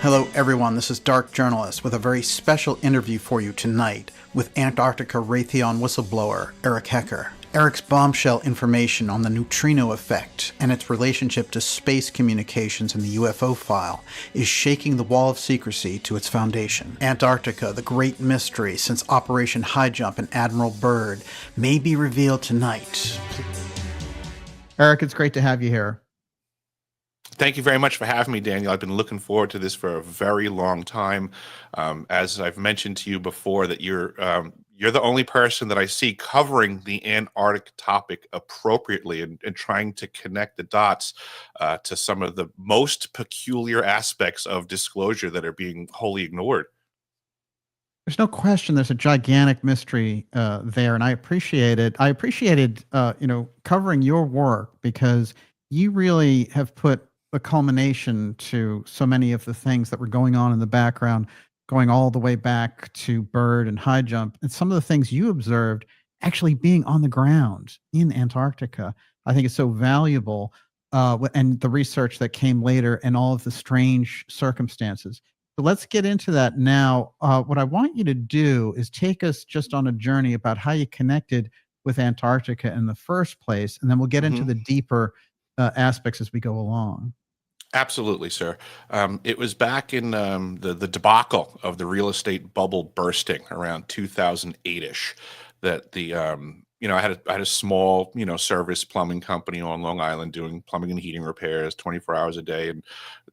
Hello everyone, this is Dark Journalist with a very special interview for you tonight with Antarctica Raytheon whistleblower Eric Hecker. Eric's bombshell information on the neutrino effect and its relationship to space communications in the UFO file is shaking the wall of secrecy to its foundation. Antarctica, the great mystery since Operation High Jump and Admiral Byrd, may be revealed tonight. Eric, it's great to have you here. Thank you very much for having me, Daniel. I've been looking forward to this for a very long time. As I've mentioned to you before, that you're the only person that I see covering the Antarctic topic appropriately and trying to connect the dots to some of the most peculiar aspects of disclosure that are being wholly ignored. There's no question there's a gigantic mystery there, and I appreciate it. I appreciated, covering your work because you really have put a culmination to so many of the things that were going on in the background, going all the way back to Byrd and High Jump, and some of the things you observed actually being on the ground in Antarctica. I think it's so valuable, and the research that came later and all of the strange circumstances. So let's get into that now. What I want you to do is take us just on a journey about how you connected with Antarctica in the first place, and then we'll get into the deeper aspects as we go along. Absolutely, sir. It was back in the debacle of the real estate bubble bursting around 2008-ish that I had a small, service plumbing company on Long Island doing plumbing and heating repairs 24 hours a day. And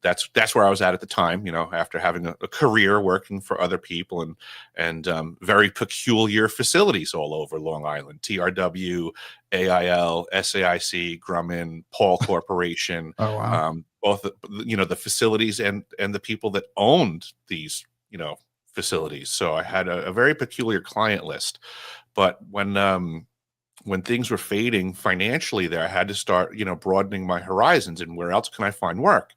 that's where I was at the time, after having a career working for other people and very peculiar facilities all over Long Island, TRW, AIL, SAIC, Grumman, Paul Corporation. Oh, wow. Both, the facilities and the people that owned these, facilities. So I had a very peculiar client list. But when things were fading financially there, I had to start, broadening my horizons and where else can I find work?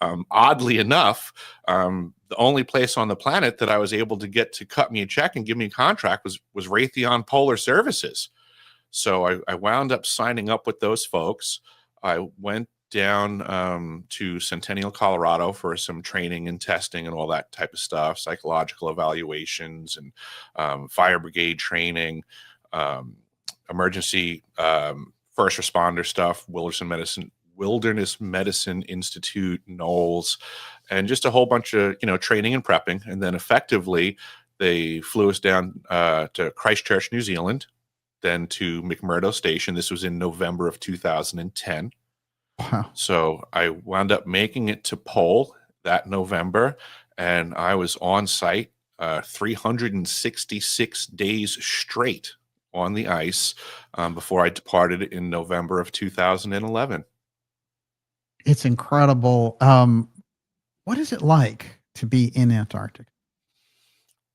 Oddly enough, the only place on the planet that I was able to get to cut me a check and give me a contract was Raytheon Polar Services. So I wound up signing up with those folks. I went down to Centennial, Colorado for some training and testing and all that type of stuff, psychological evaluations and fire brigade training, emergency first responder stuff, Wilderness Medicine Institute, Knowles, and just a whole bunch of, training and prepping. And then effectively, they flew us down to Christchurch, New Zealand, then to McMurdo Station. This was in November of 2010. Wow. So I wound up making it to Pole that November, and I was on site 366 days straight on the ice before I departed in November of 2011. It's incredible. What is it like to be in Antarctica?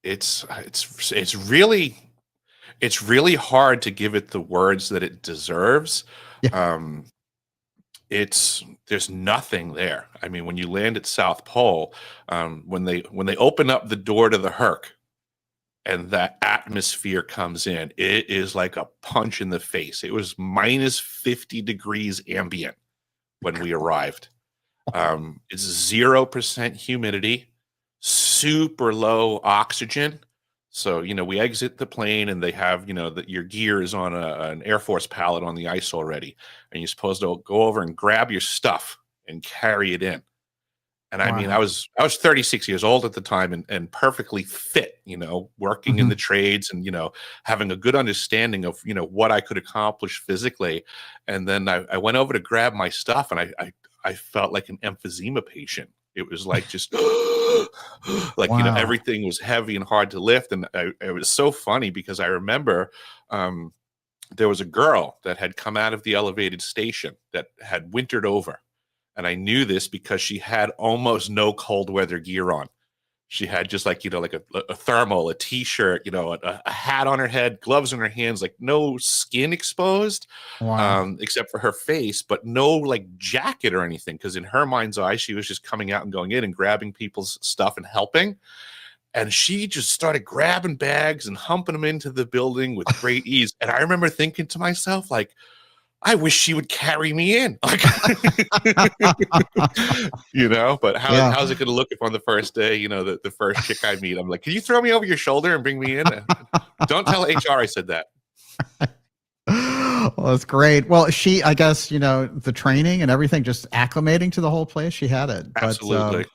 It's really hard to give it the words that it deserves. Yeah. There's nothing there. I mean, when you land at South Pole, when they open up the door to the Herc and that atmosphere comes in, it is like a punch in the face. It was minus 50 degrees ambient when we arrived. It's 0% humidity, super low oxygen. So, we exit the plane and they have, that your gear is on an Air Force pallet on the ice already. And you're supposed to go over and grab your stuff and carry it in. And I mean, I was 36 years old at the time and perfectly fit, working in the trades and, having a good understanding of, what I could accomplish physically. And then I went over to grab my stuff and I felt like an emphysema patient. It was like just like, Wow. Everything was heavy and hard to lift. And it was so funny because I remember there was a girl that had come out of the elevated station that had wintered over. And I knew this because she had almost no cold weather gear on. She had just like, like a thermal, a t-shirt, a hat on her head, gloves on her hands, like no skin exposed, except for her face, but no like jacket or anything. Because in her mind's eye, she was just coming out and going in and grabbing people's stuff and helping. And she just started grabbing bags and humping them into the building with great ease. And I remember thinking to myself, like, I wish she would carry me in. Like, but Yeah. how's it going to look if on the first day, the first chick I meet, I'm like, can you throw me over your shoulder and bring me in? Don't tell HR I said that. Well, that's great. Well, I guess, the training and everything, just acclimating to the whole place, she had it. But Absolutely.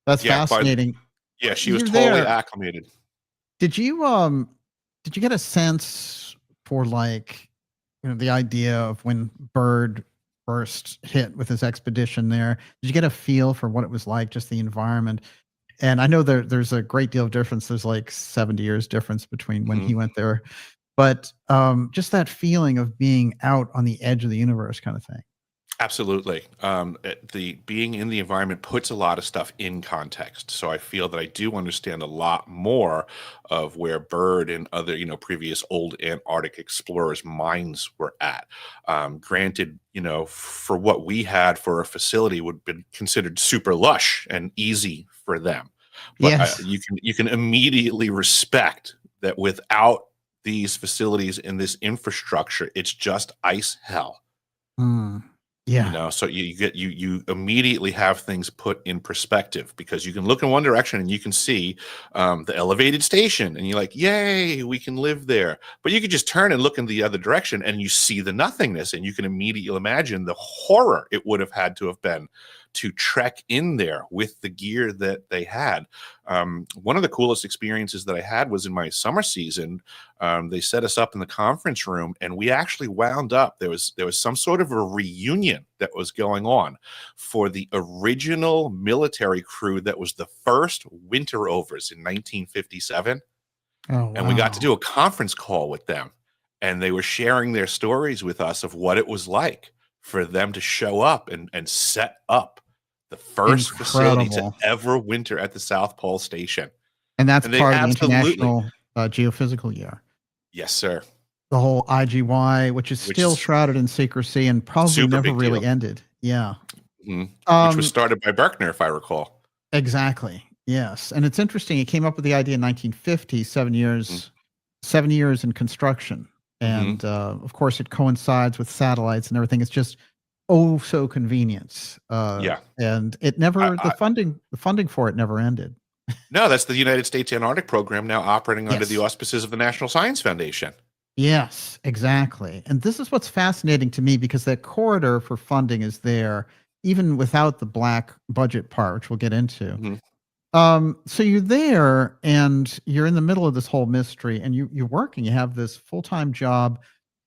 that's Yeah. fascinating. Yeah. She was You're totally there. acclimated. Did you get a sense for the idea of when Byrd first hit with his expedition there? Did you get a feel for what it was like, just the environment? And I know there's a great deal of difference. There's like 70 years difference between when he went there. But just that feeling of being out on the edge of the universe kind of thing. Absolutely. The being in the environment puts a lot of stuff in context. So I feel that I do understand a lot more of where Byrd and other, previous old Antarctic explorers' minds were at. Granted, for what we had for a facility would have been considered super lush and easy for them. But Yes. you can immediately respect that without these facilities and this infrastructure, it's just ice hell. Yeah. So you immediately have things put in perspective, because you can look in one direction and you can see the elevated station and you're like, yay, we can live there. But you could just turn and look in the other direction and you see the nothingness, and you can immediately imagine the horror it would have had to have been to trek in there with the gear that they had. One of the coolest experiences that I had was in my summer season. They set us up in the conference room, and we actually wound up. There was some sort of a reunion that was going on for the original military crew that was the first winter overs in 1957. Oh, wow. And we got to do a conference call with them, and they were sharing their stories with us of what it was like for them to show up and set up the first facility to ever winter at the South Pole Station. And that's And they part of the absolutely, International Geophysical Year. yes, sir. The whole IGY, which is still shrouded in secrecy and probably never really ended. Yeah. Which was started by Berkner, if I recall. Exactly. Yes. And it's interesting. He came up with the idea in 1950, 7 years in construction. And of course, it coincides with satellites and everything. It's just so convenient. Yeah. And it never, the funding for it never ended. No, that's the United States Antarctic Program, now operating under the auspices of the National Science Foundation. Yes, exactly. And this is what's fascinating to me, because that corridor for funding is there, even without the black budget part, which we'll get into. So you're there and you're in the middle of this whole mystery, and you're working, you have this full-time job.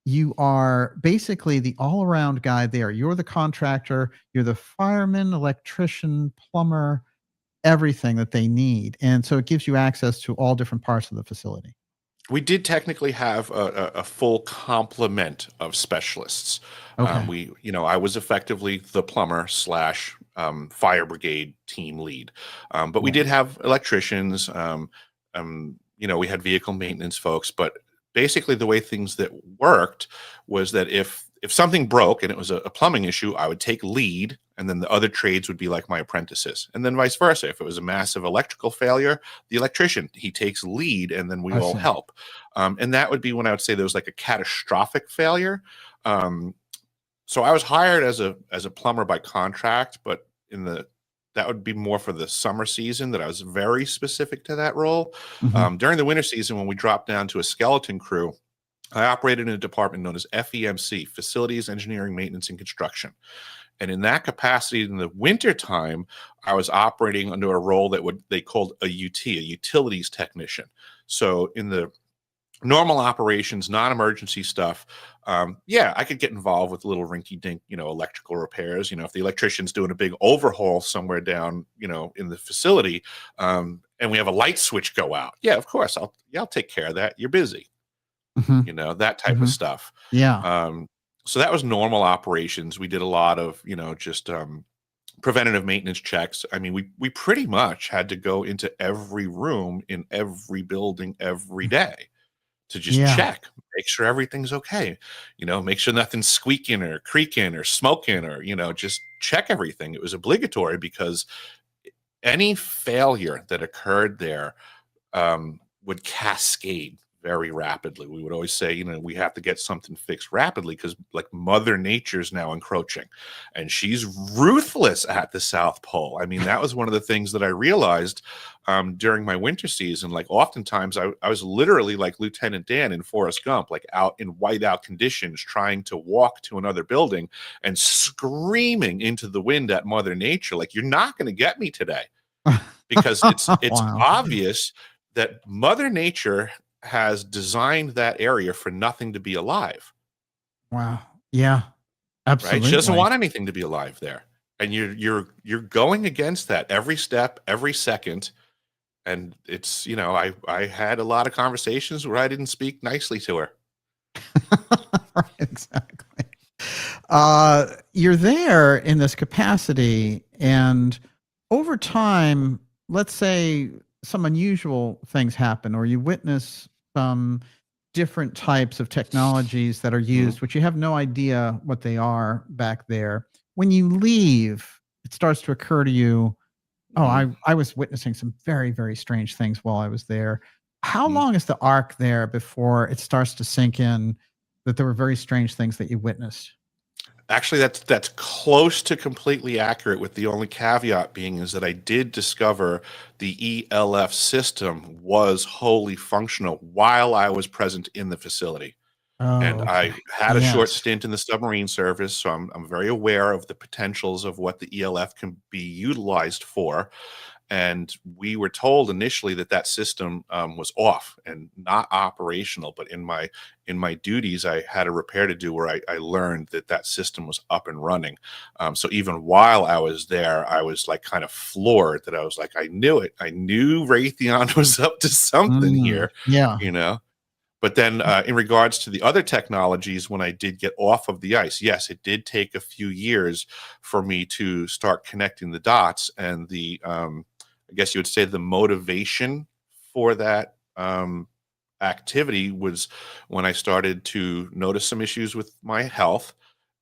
You are basically the all-around guy there. You're the contractor, you're the fireman, electrician, plumber, everything that they need. And so it gives you access to all different parts of the facility. We did technically have a full complement of specialists. Okay. I was effectively the plumber slash fire brigade team lead, but we did have electricians. We had vehicle maintenance folks, but basically the way things that worked was that if something broke and it was a plumbing issue, I would take lead, and then the other trades would be like my apprentices, and then vice versa. If it was a massive electrical failure, the electrician, he takes lead, and then we all help. And that would be when I would say there was like a catastrophic failure. So I was hired as a plumber by contract, but that would be more for the summer season, that I was very specific to that role. During the winter season, when we dropped down to a skeleton crew, I operated in a department known as FEMC, Facilities, Engineering, Maintenance, and Construction. And in that capacity, in the wintertime, I was operating under a role that they called a UT, a utilities technician. So in the normal operations, non-emergency stuff, I could get involved with little rinky-dink, electrical repairs. If the electrician's doing a big overhaul somewhere down, in the facility, and we have a light switch go out, yeah, of course, I'll take care of that. You're busy. That type of stuff. Yeah. So that was normal operations. We did a lot of, just preventative maintenance checks. I mean, we pretty much had to go into every room in every building every day to just check, make sure everything's okay. Make sure nothing's squeaking or creaking or smoking, or, just check everything. It was obligatory, because any failure that occurred there would cascade very rapidly. We would always say, we have to get something fixed rapidly because like Mother Nature's now encroaching and she's ruthless at the South Pole. I mean, that was one of the things that I realized during my winter season. Like oftentimes I was literally like Lieutenant Dan in Forrest Gump, like out in whiteout conditions, trying to walk to another building and screaming into the wind at Mother Nature. Like, you're not going to get me today, because it's Wow. obvious that Mother Nature has designed that area for nothing to be alive, Wow. Yeah, right? She doesn't absolutely. want anything to be alive there. And you're going against that every step, every second. And it's, I had a lot of conversations where I didn't speak nicely to her. Right, exactly. You're there in this capacity, and over time, let's say some unusual things happen, or you witness some different types of technologies that are Mhm, used, which you have no idea what they are back there. When you leave, it starts to occur to you, oh, mhm, I was witnessing some very, very strange things while I was there. How mhm. long is the arc there before it starts to sink in that there were very strange things that you witnessed? Actually, that's close to completely accurate, with the only caveat being is that I did discover the ELF system was wholly functional while I was present in the facility. And Oh, I okay. had a short Yes. stint in the submarine service, so I'm very aware of the potentials of what the ELF can be utilized for. And we were told initially that that system was off and not operational. But in my duties, I had a repair to do where I learned that that system was up and running. So even while I was there, I was like kind of floored that I was like, I knew it. I knew Raytheon was up to something Mm, here, yeah. you know. But then, in regards to the other technologies, when I did get off of the ice, yes, it did take a few years for me to start connecting the dots. And I guess you would say the motivation for that activity was when I started to notice some issues with my health.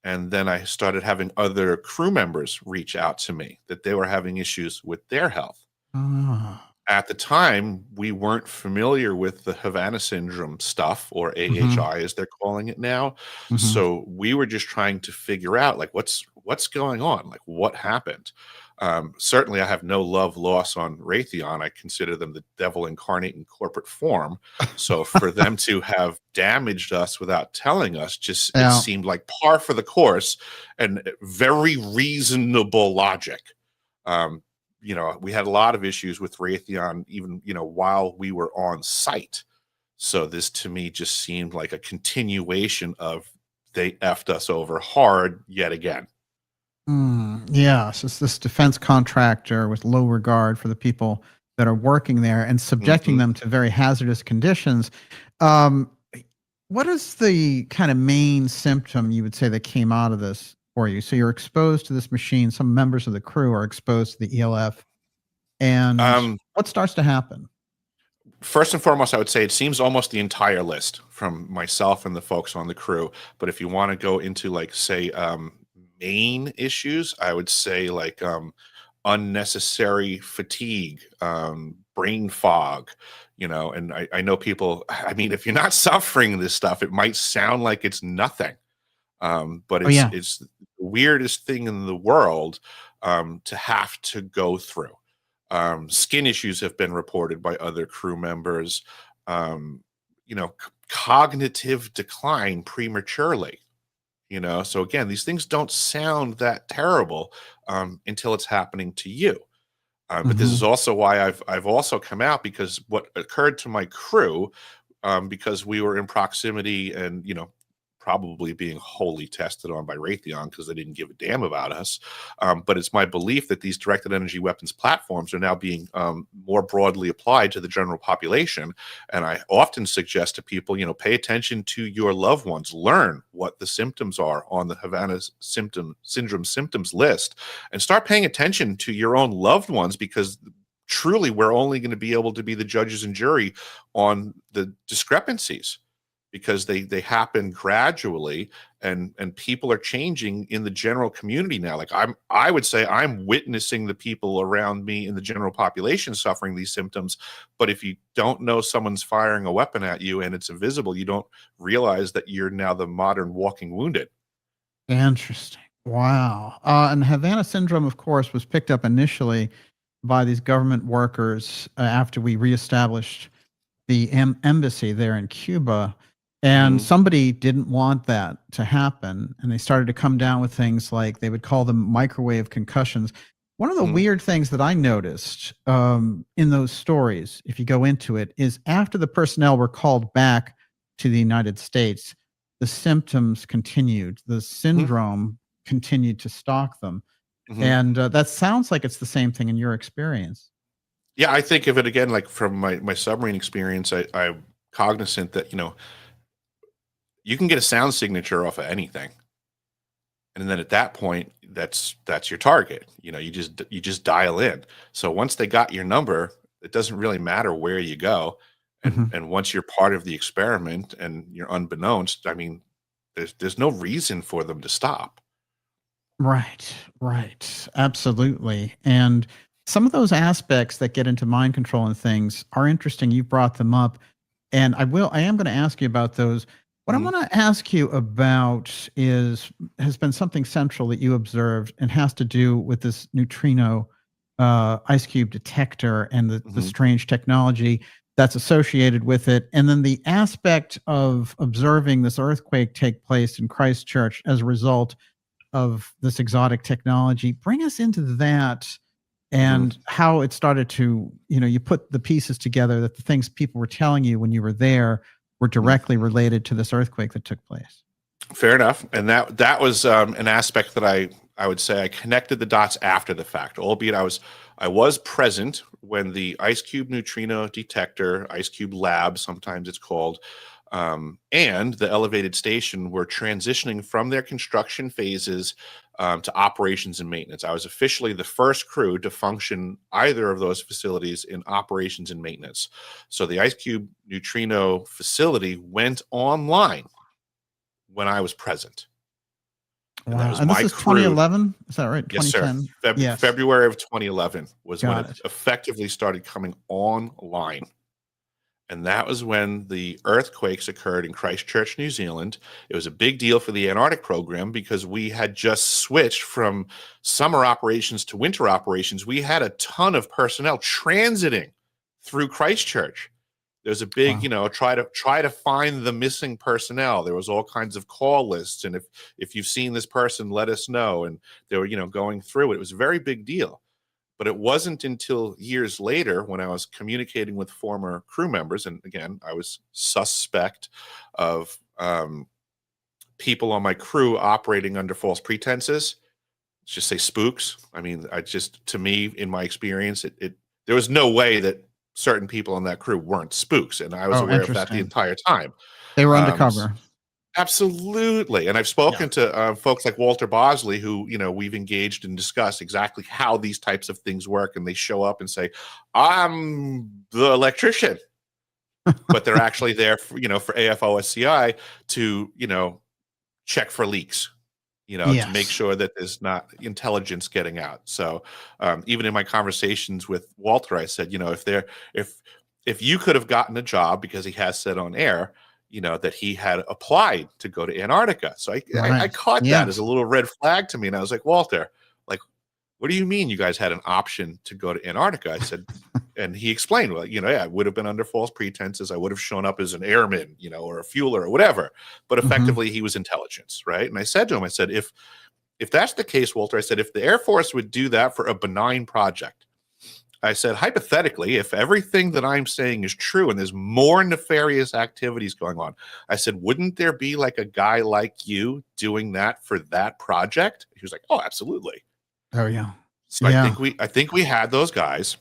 And then I started having other crew members reach out to me that they were having issues with their health. Ah. At the time, we weren't familiar with the Havana syndrome stuff, or Mhm, AHI as they're calling it now. mhm. So we were just trying to figure out like what's going on, like what happened. Certainly, I have no love loss on Raytheon. I consider them the devil incarnate in corporate form. So for them to have damaged us without telling us, just it Yeah. seemed like par for the course and very reasonable logic. Um, we had a lot of issues with Raytheon, even, while we were on site. So this to me just seemed like a continuation of they effed us over hard yet again. Yes, it's this defense contractor with low regard for the people that are working there and subjecting Hmm. them to very hazardous conditions. Um, what is the kind of main symptom you would say that came out of this for you? So you're exposed to this machine. Some members of the crew are exposed to the ELF, and Um, what starts to happen? First and foremost, I would say it seems almost the entire list from myself and the folks on the crew. But if you want to go into like say main issues, I would say like unnecessary fatigue, brain fog, and I know people, I mean, if you're not suffering this stuff, it might sound like it's nothing. But Oh it's yeah. it's the weirdest thing in the world to have to go through. Skin issues have been reported by other crew members. Um, Cognitive decline prematurely. So again, these things don't sound that terrible until it's happening to you. But this is Hmm. also why I've also come out, because what occurred to my crew, because we were in proximity and probably being wholly tested on by Raytheon because they didn't give a damn about us. But it's my belief that these directed energy weapons platforms are now being more broadly applied to the general population. And I often suggest to people, pay attention to your loved ones, learn what the symptoms are on the Havana syndrome symptoms list, and start paying attention to your own loved ones, because truly we're only going to be able to be the judges and jury on the discrepancies. because they happen gradually, and people are changing in the general community now. Like I would say I'm witnessing the people around me in the general population suffering these symptoms. But if you don't know someone's firing a weapon at you and it's invisible, you don't realize that you're now the modern walking wounded. Interesting. Wow. And Havana syndrome, of course, was picked up initially by these government workers after we reestablished the embassy there in Cuba. And Hmm. somebody didn't want that to happen. And they started to come down with things like they would call them microwave concussions. One of the Hmm. weird things that I noticed in those stories, if you go into it, is after the personnel were called back to the United States, the symptoms continued, the Hmm. syndrome continued to stalk them. Hmm. And that sounds like it's the same thing in your experience. Yeah, I think of it again, like from my submarine experience. I'm cognizant that you can get a sound signature off of anything, and then at that point, that's your target. You just dial in. So once they got your number, it doesn't really matter where you go, and Mhm. and once you're part of the experiment and you're unbeknownst, I mean, there's no reason for them to stop. Right, right. Absolutely. And some of those aspects that get into mind control and things are interesting. You brought them up. And I am going to ask you about those. What I Hmm. want to ask you about has been something central that you observed and has to do with this neutrino ice cube detector and the Hmm. strange technology that's associated with it. And then the aspect of observing this earthquake take place in Christchurch as a result of this exotic technology. Bring us into that Hmm. and how it started to, you put the pieces together that the things people were telling you when you were there were directly related to this earthquake that took place. Fair enough. And that was an aspect that I would say I connected the dots after the fact, albeit I was present when the ice cube neutrino detector, ice cube lab, sometimes it's called, and the elevated station were transitioning from their construction phases to operations and maintenance. I was officially the first crew to function either of those facilities in operations and maintenance. So the ice cube neutrino facility went online when I was present. And that Wow. was And this my is crew. 2011. Is that right? Yes, sir. 2010. Yes. February of 2011 was when Got it it. effectively started coming online. And that was when the earthquakes occurred in Christchurch, New Zealand. It was a big deal for the Antarctic program because we had just switched from summer operations to winter operations. We had a ton of personnel transiting through Christchurch. There's a big, Wow. try to find the missing personnel. There was all kinds of call lists, and if you've seen this person, let us know. And they were, going through it. It was a very big deal. But it wasn't until years later when I was communicating with former crew members, and again, I was suspect of people on my crew operating under false pretenses. Let's just say spooks. I mean, to me, in my experience, it there was no way that certain people on that crew weren't spooks, and I was Oh, aware of that the interesting. entire time. They were Um, undercover. Absolutely. And I've Yeah. spoken to folks like Walter Bosley, who, we've engaged and discussed exactly how these types of things work. And they show up and say, I'm the electrician, but they're actually there for AFOSCI to, check for leaks, to make Yes. sure that there's not intelligence getting out. So even in my conversations with Walter, I said, if you could have gotten a job, because he has said on air, that he had applied to go to Antarctica. So I Right. caught that as Yes. a little red flag to me. And I was like, Walter, like, what do you mean you guys had an option to go to Antarctica? I said, and he explained, well, yeah, I would have been under false pretenses. I would have shown up as an airman, or a fueler or whatever. But Hmm. effectively, he was intelligence, right? And I said to him, I said, if that's the case, Walter, I said, if the Air Force would do that for a benign project, I said, hypothetically, if everything that I'm saying is true and there's more nefarious activities going on, I said, wouldn't there be like a guy like you doing that for that project? He was like, oh, absolutely. Oh, yeah. So I Yeah. think we had those guys.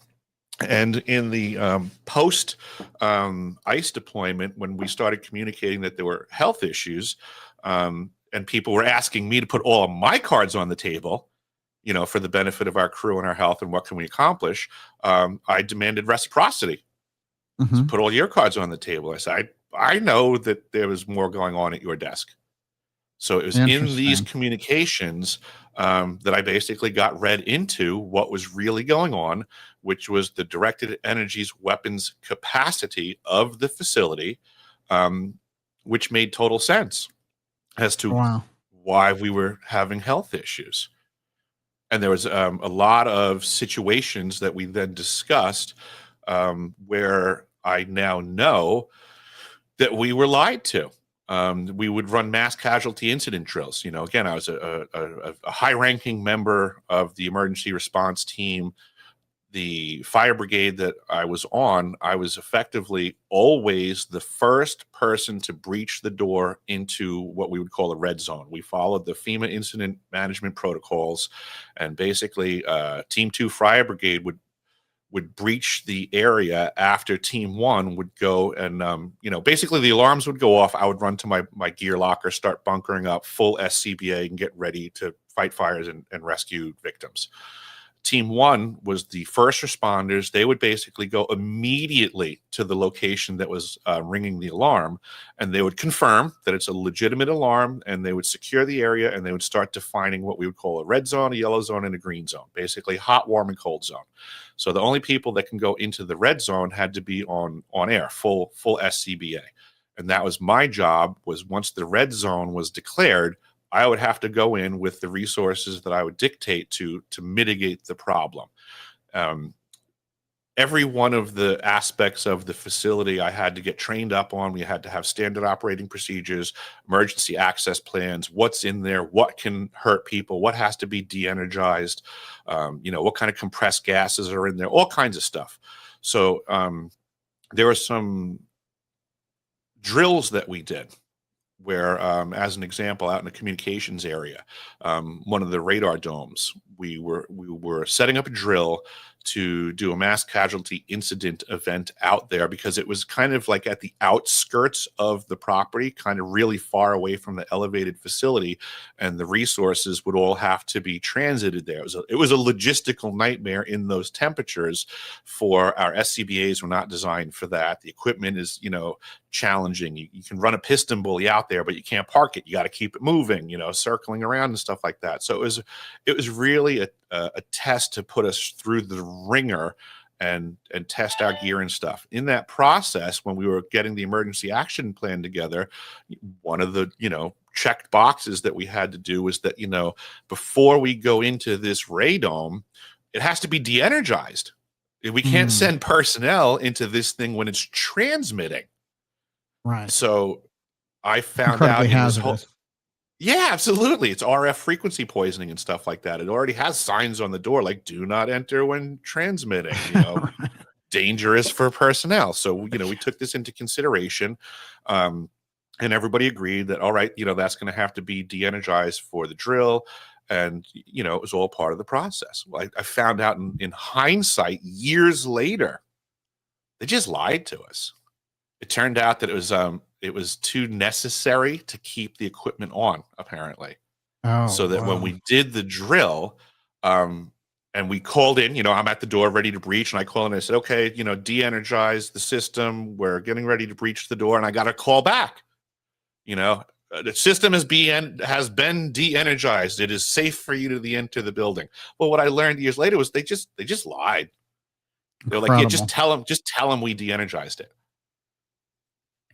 And in the post ICE deployment, when we started communicating that there were health issues, and people were asking me to put all of my cards on the table, for the benefit of our crew and our health and what can we accomplish, I demanded reciprocity. So Hmm. put all your cards on the table. I said, I know that there was more going on at your desk. So it was in these Interesting. communications that I basically got read into what was really going on, which was the directed energies weapons capacity of the facility, um, which made total sense as to Wow. why we were having health issues. And there was a lot of situations that we then discussed where I now know that we were lied to. We would run mass casualty incident drills. You know, again, I was a high-ranking member of the emergency response team. The fire brigade that I was on, I was effectively always the first person to breach the door into what we would call a red zone. We followed the FEMA incident management protocols, and basically, Team 2 Fire Brigade would breach the area after Team 1 would go and basically the alarms would go off. I would run to my gear locker, start bunkering up, full SCBA, and get ready to fight fires and rescue victims. Team 1 was the first responders. They would basically go immediately to the location that was ringing the alarm, and they would confirm that it's a legitimate alarm, and they would secure the area, and they would start defining what we would call a red zone, a yellow zone, and a green zone, basically hot, warm, and cold zone. So the only people that can go into the red zone had to be on air, full SCBA. And that was my job, was once the red zone was declared, I would have to go in with the resources that I would dictate to mitigate the problem. Every one of the aspects of the facility I had to get trained up on. We had to have standard operating procedures, emergency access plans, what's in there, what can hurt people, what has to be de-energized, what kind of compressed gases are in there, all kinds of stuff. So there were some drills that we did where, as an example, out in the communications area, one of the radar domes, we were setting up a drill to do a mass casualty incident event out there because it was kind of like at the outskirts of the property, kind of really far away from the elevated facility, and the resources would all have to be transited there. It was a logistical nightmare in those temperatures. For our SCBAs were not designed for that. The equipment is, challenging. You can run a piston bully out there, but you can't park it. You got to keep it moving, circling around and stuff like that. So it was really a test to put us through the ringer and test our gear and stuff. In that process, when we were getting the emergency action plan together, one of the checked boxes that we had to do was that before we go into this radome, it has to be de-energized. We can't send personnel into this thing when it's transmitting. Right. So I found Incredibly out in this whole, hazardous. yeah, absolutely. It's RF frequency poisoning and stuff like that. It already has signs on the door like "Do not enter when transmitting." Right. Dangerous for personnel. So we took this into consideration, and everybody agreed that all right, that's going to have to be de-energized for the drill, and it was all part of the process. Well, I found out in hindsight, years later, they just lied to us. It turned out that it was too necessary to keep the equipment on, apparently. Oh, So that when wow. we did the drill, and we called in, I'm at the door ready to breach, and I called in and I said, okay, de-energize the system. We're getting ready to breach the door, and I got a call back. The system has been de-energized. It is safe for you to enter the building. Well, what I learned years later was they just lied. They're like, yeah, Incredible. just tell them we de-energized it.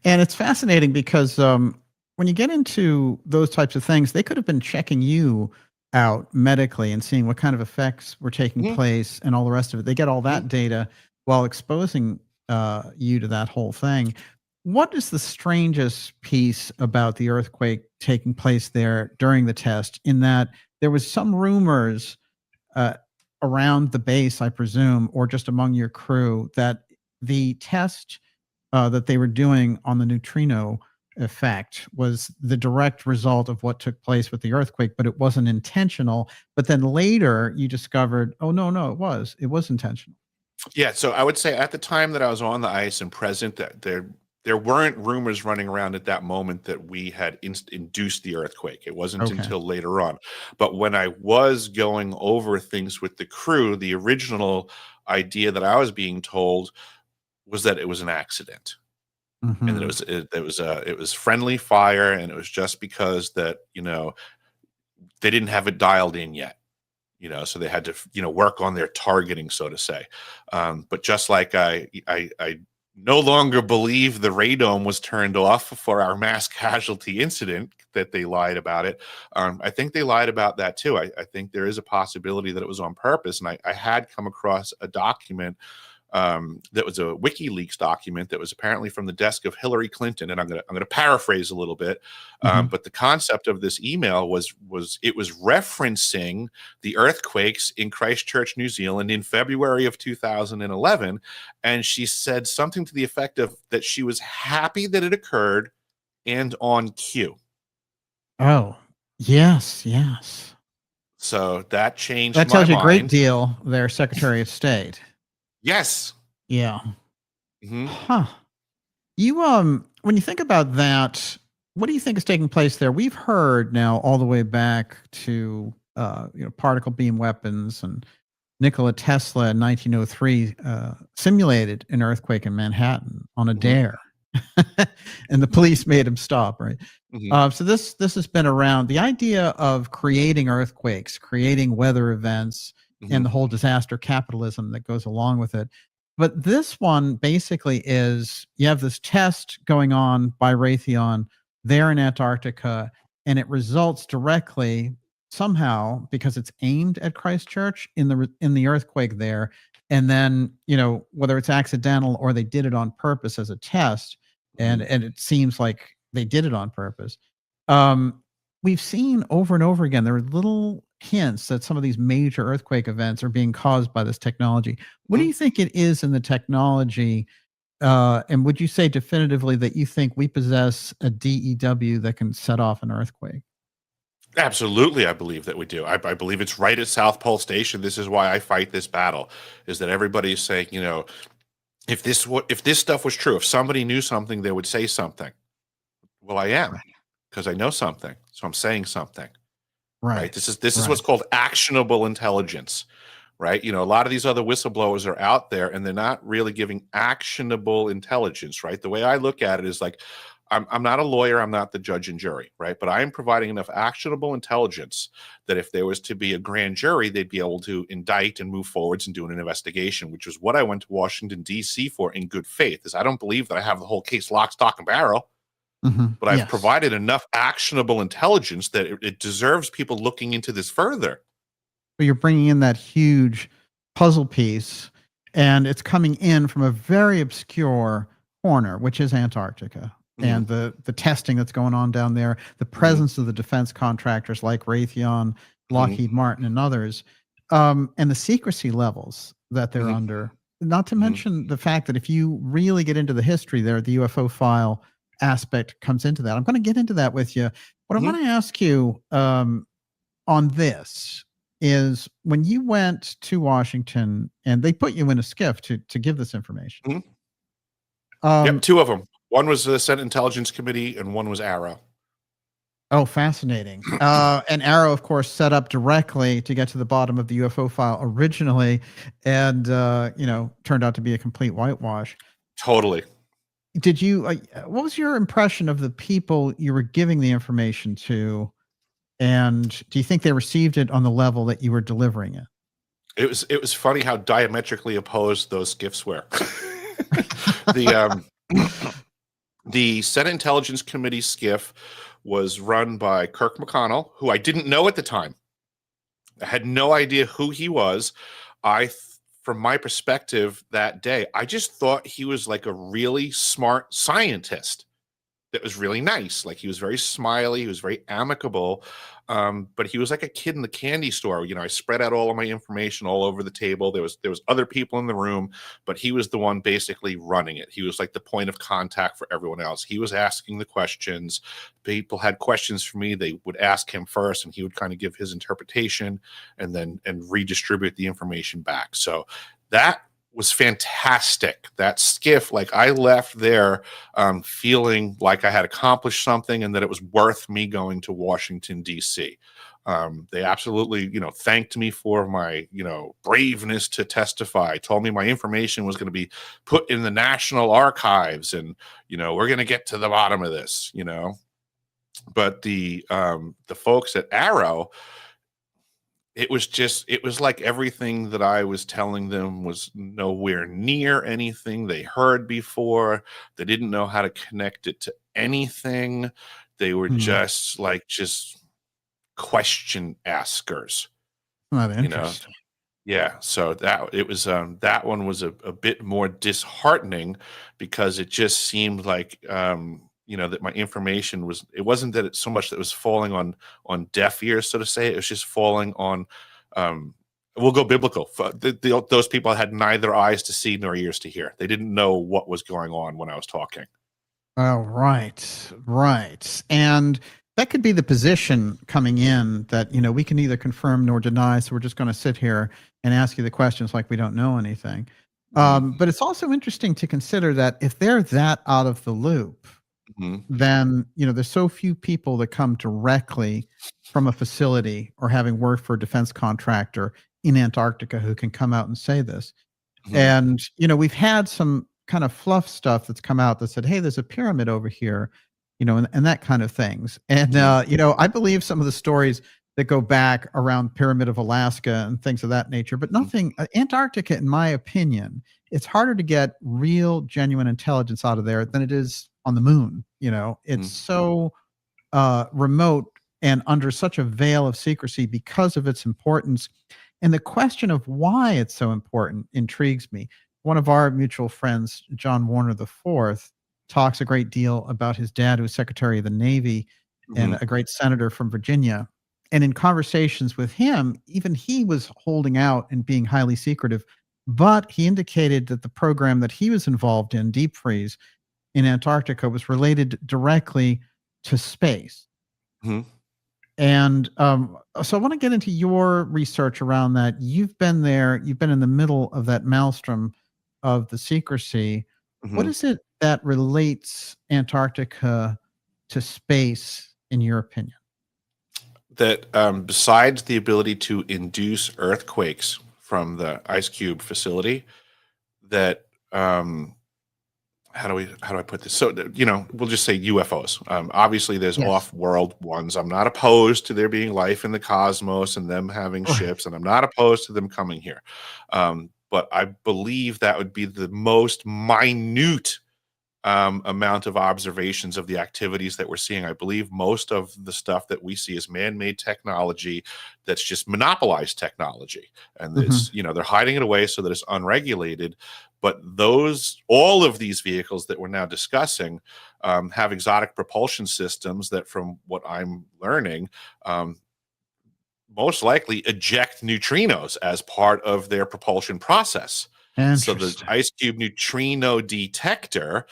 And it's fascinating because when you get into those types of things, they could have been checking you out medically and seeing what kind of effects were taking Mhm. place and all the rest of it. They get all that Mhm. data while exposing you to that whole thing. What is the strangest piece about the earthquake taking place there during the test? In that there was some rumors uh, around the base, I presume, or just among your crew, that the test that they were doing on the neutrino effect was the direct result of what took place with the earthquake, but it wasn't intentional. But then later you discovered, oh, no, it was intentional. Yeah, so I would say at the time that I was on the ice and present, that there weren't rumors running around at that moment that we had induced the earthquake. It wasn't Okay. until later on. But when I was going over things with the crew, the original idea that I was being told was that it was an accident. and then Mhm. it was friendly fire, and it was just because that they didn't have it dialed in yet. So they had to work on their targeting, so to say. But just like I no longer believe the radome was turned off for our mass casualty incident that they lied about it. I think they lied about that too. I think there is a possibility that it was on purpose, and I had come across a document that was a WikiLeaks document that was apparently from the desk of Hillary Clinton, and I'm gonna paraphrase a little bit, Mhm. but the concept of this email was referencing the earthquakes in Christchurch, New Zealand, in February of 2011, and she said something to the effect of that she was happy that it occurred and on cue. Oh, yes, yes. So that changed That my tells you a great mind. deal there, Secretary of State. Yes. Yeah. Hmm. Huh. When you think about that, what do you think is taking place there? We've heard now all the way back to, particle beam weapons, and Nikola Tesla in 1903 simulated an earthquake in Manhattan on a Hmm. dare, and the police made him stop. Right. Hmm. So this has been around. The idea of creating earthquakes, creating weather events, Hmm. and the whole disaster capitalism that goes along with it. But this one basically is, you have this test going on by Raytheon there in Antarctica, and it results directly somehow because it's aimed at Christchurch in the earthquake there. And then, whether it's accidental or they did it on purpose as a test, Hmm. and it seems like they did it on purpose. Um, we've seen over and over again, there are little hints that some of these major earthquake events are being caused by this technology. What do Hmm. you think it is in the technology? And would you say definitively that you think we possess a DEW that can set off an earthquake? Absolutely, I believe that we do. I believe it's right at South Pole Station. This is why I fight this battle. Is that everybody is saying, if this stuff was true, if somebody knew something, they would say something. Well, I am, Right. because I know something, so I'm saying something. Right. Right. This is Right. what's called actionable intelligence. Right. A lot of these other whistleblowers are out there, and they're not really giving actionable intelligence. Right. The way I look at it is like, I'm not a lawyer, I'm not the judge and jury, right? But I am providing enough actionable intelligence that if there was to be a grand jury, they'd be able to indict and move forwards and do an investigation, which is what I went to Washington, D.C. for in good faith. Is I don't believe that I have the whole case lock, stock, and barrel, but I've Yes. provided enough actionable intelligence that it deserves people looking into this further. But you're bringing in that huge puzzle piece, and it's coming in from a very obscure corner, which is Antarctica. Hmm. And the testing that's going on down there, the Hmm. presence of the defense contractors like Raytheon, Hmm. Lockheed Martin, and others, and the secrecy levels that they're Hmm. under. Not to Hmm. mention the fact that if you really get into the history there, the UFO file aspect comes into that. I'm going to get into that with you. What I Hmm. want to ask you, on this is, when you went to Washington and they put you in a skiff to give this information. Hmm. Yep, Um, two of them. One was the Senate Intelligence Committee, and one was Arrow. oh, fascinating. And Arrow, of course, set up directly to get to the bottom of the UFO file originally, and turned out to be a complete whitewash. Totally. Did you? What was your impression of the people you were giving the information to, and do you think they received it on the level that you were delivering it? It was funny how diametrically opposed those gifts were. the the Senate Intelligence Committee skiff was run by Kirk McConnell, who I didn't know at the time. I had no idea who he was. From my perspective that day, I just thought he was like a really smart scientist that was really nice. Like, he was very smiley, he was very amicable, but he was like a kid in the candy store. I spread out all of my information all over the table. There was other people in the room, but he was the one basically running it. He was like the point of contact for everyone else. He was asking the questions. People had questions for me, they would ask him first, and he would kind of give his interpretation and redistribute the information back. So that was fantastic. That skiff, like I left there feeling like I had accomplished something and that it was worth me going to Washington, D.C. They absolutely, thanked me for my, braveness to testify, told me my information was going to be put in the National Archives and, we're going to get to the bottom of this, But the folks at Arrow, it was like everything that I was telling them was nowhere near anything they heard before. They didn't know how to connect it to anything. They were Hmm. just question askers, Not you know. interesting. Yeah, so that one was a bit more disheartening because it just seemed like that my information it wasn't that it so much that it was falling on deaf ears, so to say. It was just falling on we'll go biblical. Those people had neither eyes to see nor ears to hear. They didn't know what was going on when I was talking. Oh, right, right. And that could be the position coming in that, we can neither confirm nor deny. So we're just going to sit here and ask you the questions like we don't know anything. Mhm, But it's also interesting to consider that if they're that out of the loop, mhm, then, there's so few people that come directly from a facility or having worked for a defense contractor in Antarctica who can come out and say this. mhm, And, we've had some kind of fluff stuff that's come out that said, "Hey, there's a pyramid over here," and that kind of things. And, mhm, I believe some of the stories that go back around Pyramid of Alaska and things of that nature, but mhm, nothing Antarctica, in my opinion, it's harder to get real, genuine intelligence out of there than it is on the moon. It's mhm, so remote and under such a veil of secrecy because of its importance. And the question of why it's so important intrigues me. One of our mutual friends, John Warner IV, talks a great deal about his dad, who was Secretary of the Navy and mhm, a great senator from Virginia. And in conversations with him, even he was holding out and being highly secretive. But he indicated that the program that he was involved in, Deep Freeze, in Antarctica, was related directly to space. mhm, And so I want to get into your research around that. You've been there, you've been in the middle of that maelstrom of the secrecy. What mhm. is it that relates Antarctica to space, in your opinion? That besides the ability to induce earthquakes from the ice cube facility, that how do I put this? So we'll just say UFOs. Obviously, there's Yes. off-world ones. I'm not opposed to there being life in the cosmos and them having Right. ships, and I'm not opposed to them coming here. But I believe that would be the most minute amount of observations of the activities that we're seeing. I believe most of the stuff that we see is man-made technology that's just monopolized technology. And Hmm. it's, they're hiding it away so that it's unregulated. But all of these vehicles that we're now discussing have exotic propulsion systems that, from what I'm learning, um, most likely eject neutrinos as part of their propulsion process. So the Interesting. ice cube neutrino detector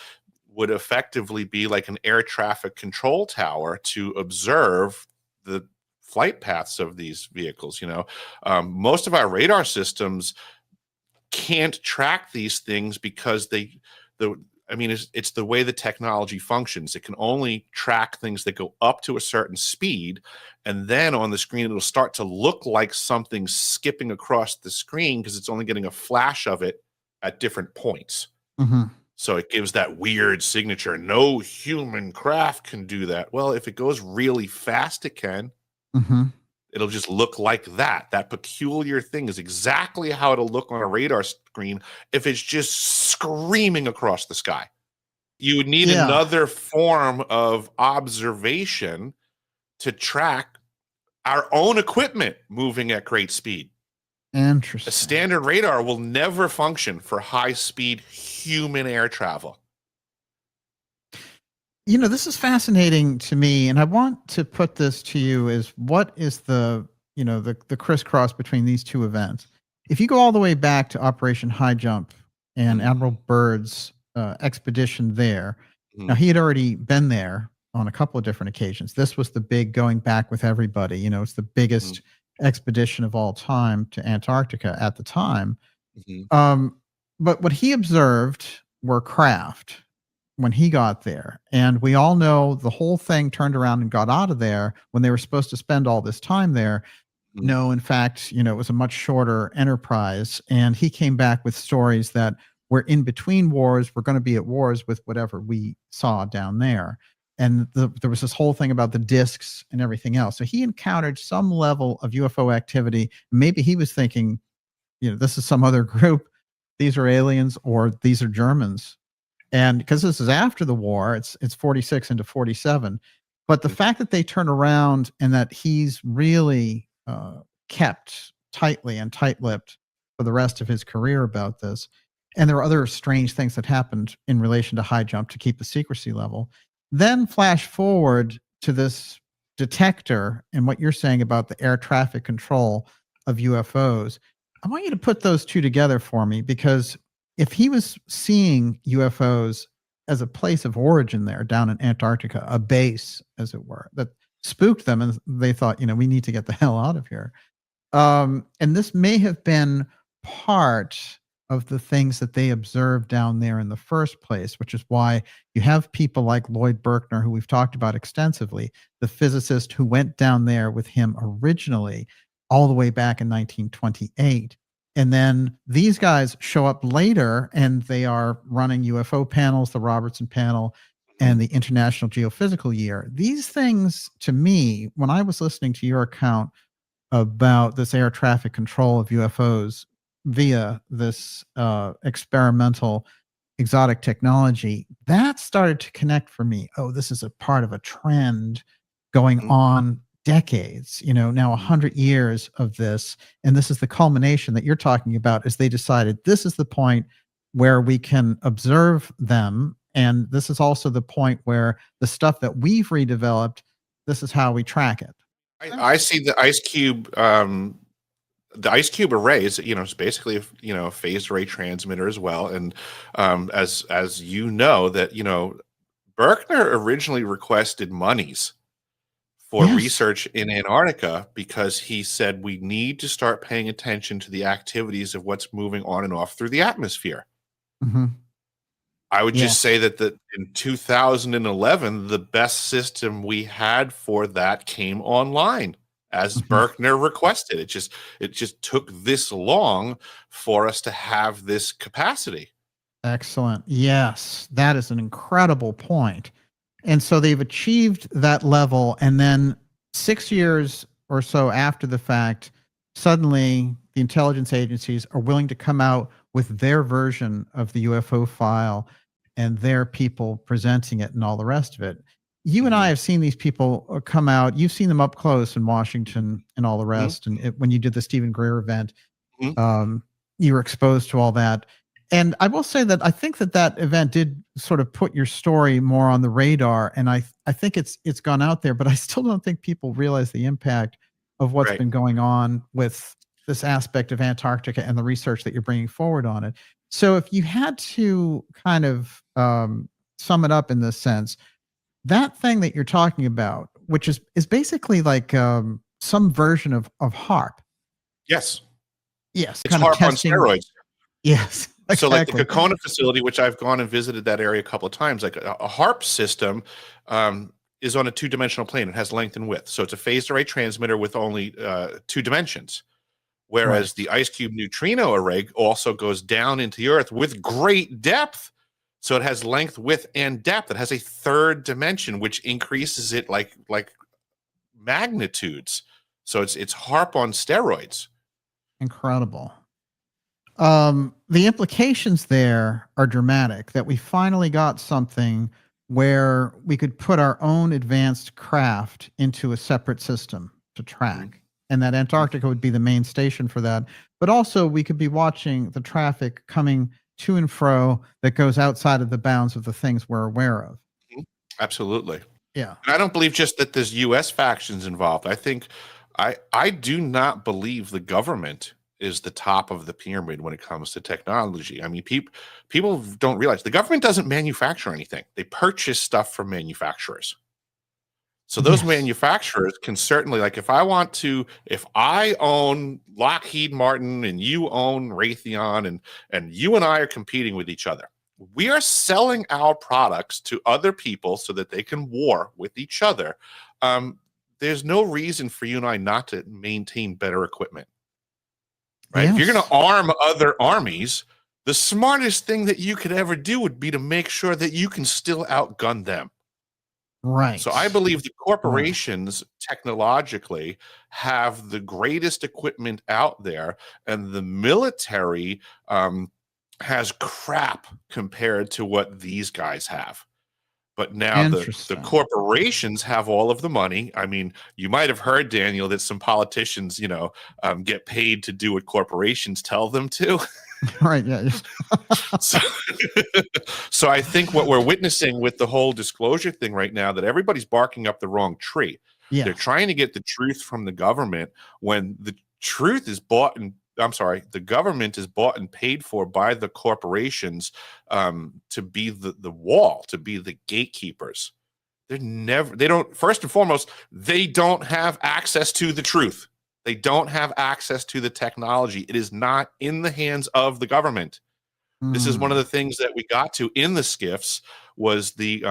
would effectively be like an air traffic control tower to observe the flight paths of these vehicles. Most of our radar systems can't track these things because the I mean, it's the way the technology functions. It can only track things that go up to a certain speed, and then on the screen it'll start to look like something's skipping across the screen because it's only getting a flash of it at different points. Hmm. So it gives that weird signature. No human craft can do that. Well, if it goes really fast, it can. Hmm. It'll just look like that. That peculiar thing is exactly how it'll look on a radar screen if it's just screaming across the sky. You would need Yeah. another form of observation to track our own equipment moving at great speed. A Interesting. standard radar will never function for high speed human air travel. This is fascinating to me, and I want to put this to you: is what is the crisscross between these two events? If you go all the way back to Operation High Jump and Mhm, Admiral Byrd's expedition there, now mhm, he had already been there on a couple of different occasions. This was the big going back with everybody. It's the mhm, biggest expedition of all time to Antarctica at the time. mhm, Um, but what he observed were craft when he got there. And we all know the whole thing turned around and got out of there when they were supposed to spend all this time there. Mm, No, in fact, it was a much shorter enterprise. And he came back with stories that we're in between wars. We're going to be at wars with whatever we saw down there. And there was this whole thing about the discs and everything else. So he encountered some level of UFO activity. Maybe he was thinking, this is some other group. These are aliens or these are Germans. And because this is after the war, it's 46 into 47. But the mm, fact that they turn around and that he's really kept tightly and tight-lipped for the rest of his career about this, and there are other strange things that happened in relation to high jump to keep the secrecy level. Then flash forward to this detector and what you're saying about the air traffic control of UFOs. I want you to put those two together for me, because if he was seeing UFOs as a place of origin there down in Antarctica, a base, as it were, that spooked them and they thought, we need to get the hell out of here. And this may have been part of the things that they observed down there in the first place, which is why you have people like Lloyd Berkner, who we've talked about extensively, the physicist who went down there with him originally, all the way back in 1928. And then these guys show up later and they are running UFO panels, the Robertson panel, mm. and the International Geophysical Year. These things, to me, when I was listening to your account about this air traffic control of UFOs via this experimental exotic technology, that started to connect for me. Oh, this is a part of a trend going Mhm, on decades, now mhm. 100 years of this. And this is the culmination that you're talking about, as they decided this is the point where we can observe them. And this is also the point where the stuff that we've redeveloped, this is how we track it. I see the ice cube array is, it's basically a phased array transmitter as well. And as you know that, Berkner originally requested monies for Yes. research in Antarctica because he said we need to start paying attention to the activities of what's moving on and off through the atmosphere. Hmm. I would just Yes. say that in 2011, the best system we had for that came online as Hmm. Berkner requested. It just took this long for us to have this capacity. Excellent. Yes, that is an incredible point. And so they've achieved that level. And then 6 years or so after the fact, suddenly the intelligence agencies are willing to come out with their version of the UFO file and their people presenting it and all the rest of it. You and I Mhm, have seen these people come out. You've seen them up close in Washington and all the mhm, rest. And when you did the Stephen Greer event, mhm. um, you were exposed to all that. And I will say that I think that event did sort of put your story more on the radar, and I think it's gone out there, but I still don't think people realize the impact of what's Right. been going on with this aspect of Antarctica and the research that you're bringing forward on it. So if you had to kind of sum it up in this sense, that thing that you're talking about, which is basically like some version of HARP. Yes. Yes, It's kind of HARP on testing. steroids. Yes, So, like the exactly. Kokona facility, which I've gone and visited that area a couple of times, like a HARP system is on a two-dimensional plane. It has length and width. So it's a phased array transmitter with only two dimensions. Whereas Right. the ice cube neutrino array also goes down into the earth with great depth. So it has length, width, and depth. It has a third dimension, which increases it like magnitudes. So it's HARP on steroids. Incredible. The implications there are dramatic, that we finally got something where we could put our own advanced craft into a separate system to Mhm. track, and that Antarctica would be the main station for that. But also, we could be watching the traffic coming to and fro that goes outside of the bounds of the things we're aware of. Mhm. Absolutely. Yeah. And I don't believe just that there's US factions involved. I do not believe the government is the top of the pyramid when it comes to technology. I mean, people don't realize the government doesn't manufacture anything. They purchase stuff from manufacturers. So those Yes. manufacturers can certainly, like, if I own Lockheed Martin and you own Raytheon, and you and I are competing with each other, we are selling our products to other people so that they can war with each other. Um, there's no reason for you and I not to maintain better equipment, right? If you're going to Yes. arm other armies, the smartest thing that you could ever do would be to make sure that you can still outgun them. So I Right. believe the Right. corporations technologically have the greatest equipment out there, and the military has crap compared to what these guys have. But now the Interesting. corporations have all of the money. I mean, you might have heard, Daniel, that some politicians, get paid to do what corporations tell them to. Right. Yeah. So, so I think what we're witnessing with the whole disclosure thing right now, that everybody's barking up the wrong tree. They're Yes. trying to get the truth from the government when the truth is bought and I'm sorry, the government is bought and paid for by the corporations to be the wall, to be the gatekeepers. They don't, first and foremost, they don't have access to the truth. They don't have access to the technology. It is not in the hands of the government. This is one of Mm. the things that we got to in the skiffs was the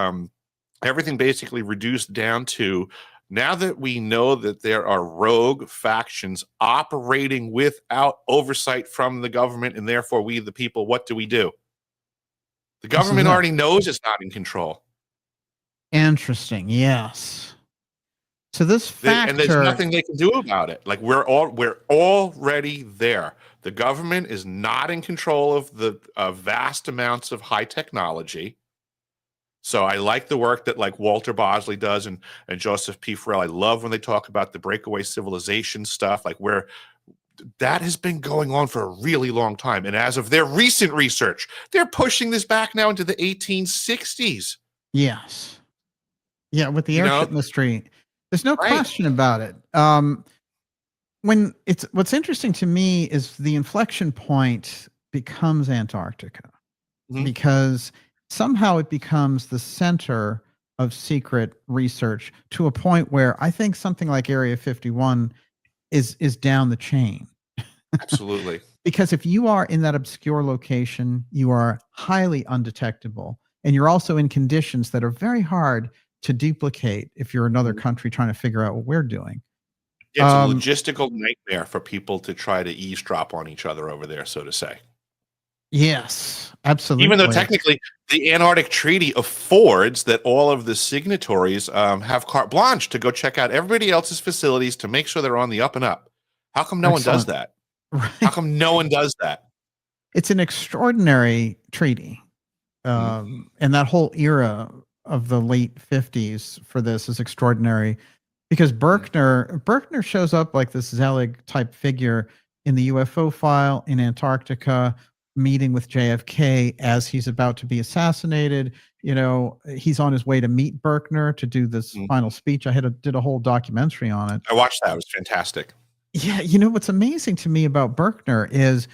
everything basically reduced down to, now that we know that there are rogue factions operating without oversight from the government, and therefore we the people, what do? The This is government it. already knows it's not in control. Interesting. Yes. So this And there's factor, nothing they can do about it. Like, we're already there. The government is not in control of the vast amounts of high technology. So I like the work that, like, Walter Bosley does, and Joseph P. Farrell. I love when they talk about the breakaway civilization stuff, like, where that has been going on for a really long time. And as of their recent research, they're pushing this back now into the 1860s. yes. Yeah, with the You know, airship mystery, there's no right? question about it. When it's what's interesting to me is the inflection point becomes Antarctica Mhm. because somehow it becomes the center of secret research to a point where I think something like Area 51 is down the chain. Absolutely. Because if you are in that obscure location, you are highly undetectable, and you're also in conditions that are very hard to duplicate if you're another country trying to figure out what we're doing. Yeah, it's a Um, logistical nightmare for people to try to eavesdrop on each other over there, so to say. yes, Even though absolutely. technically the Antarctic Treaty affords that all of the signatories have carte blanche to go check out everybody else's facilities to make sure they're on the up and up. How come no one does Excellent. that? How Right. come no one does that? It's an extraordinary treaty. Mhm. And that whole era of the late 50s for this is extraordinary because Mhm. Berkner shows up like this Zelig type figure in the UFO file in Antarctica, meeting with JFK as he's about to be assassinated. You know, he's on his way to meet Berkner to do this Mhm. final speech. Did a whole documentary on it. I watched that. It was fantastic. Yeah, you know what's amazing to me about Berkner is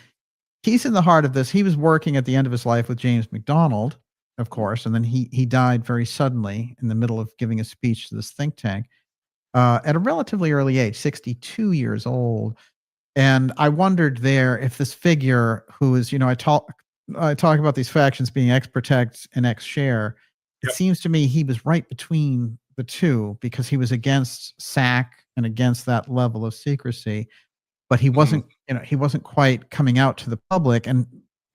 he's in the heart of this. He was working at the end of his life with James McDonald, of Mhm. course, and then he died very suddenly in the middle of giving a speech to this think tank at a relatively early age, 62 years old. And I wondered there if this figure who is, I talk about these factions being ex protect and ex share. It Yep. seems to me he was right between the two because he was against SAC and against that level of secrecy, but Mhm. he wasn't quite coming out to the public. And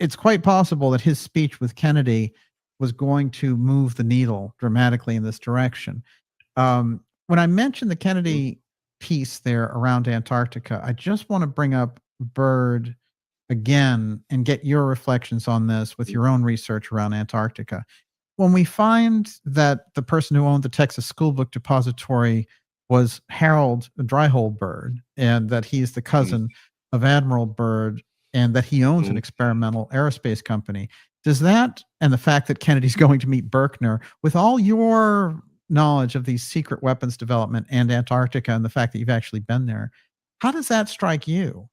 it's quite possible that his speech with Kennedy was going to move the needle dramatically in this direction. When I mentioned the Mhm. Kennedy piece there around Antarctica, I just want to bring up Byrd again and get your reflections on this with your own research around Antarctica. When we find that the person who owned the Texas School Book Depository was Harold Dryhold Byrd, and that he's the Mhm. cousin of Admiral Byrd, and that he owns an Mhm. experimental aerospace company, does that and the fact that Kennedy's going to meet Berkner, with all your knowledge of these secret weapons development and Antarctica and the fact that you've actually been there, how does that strike you?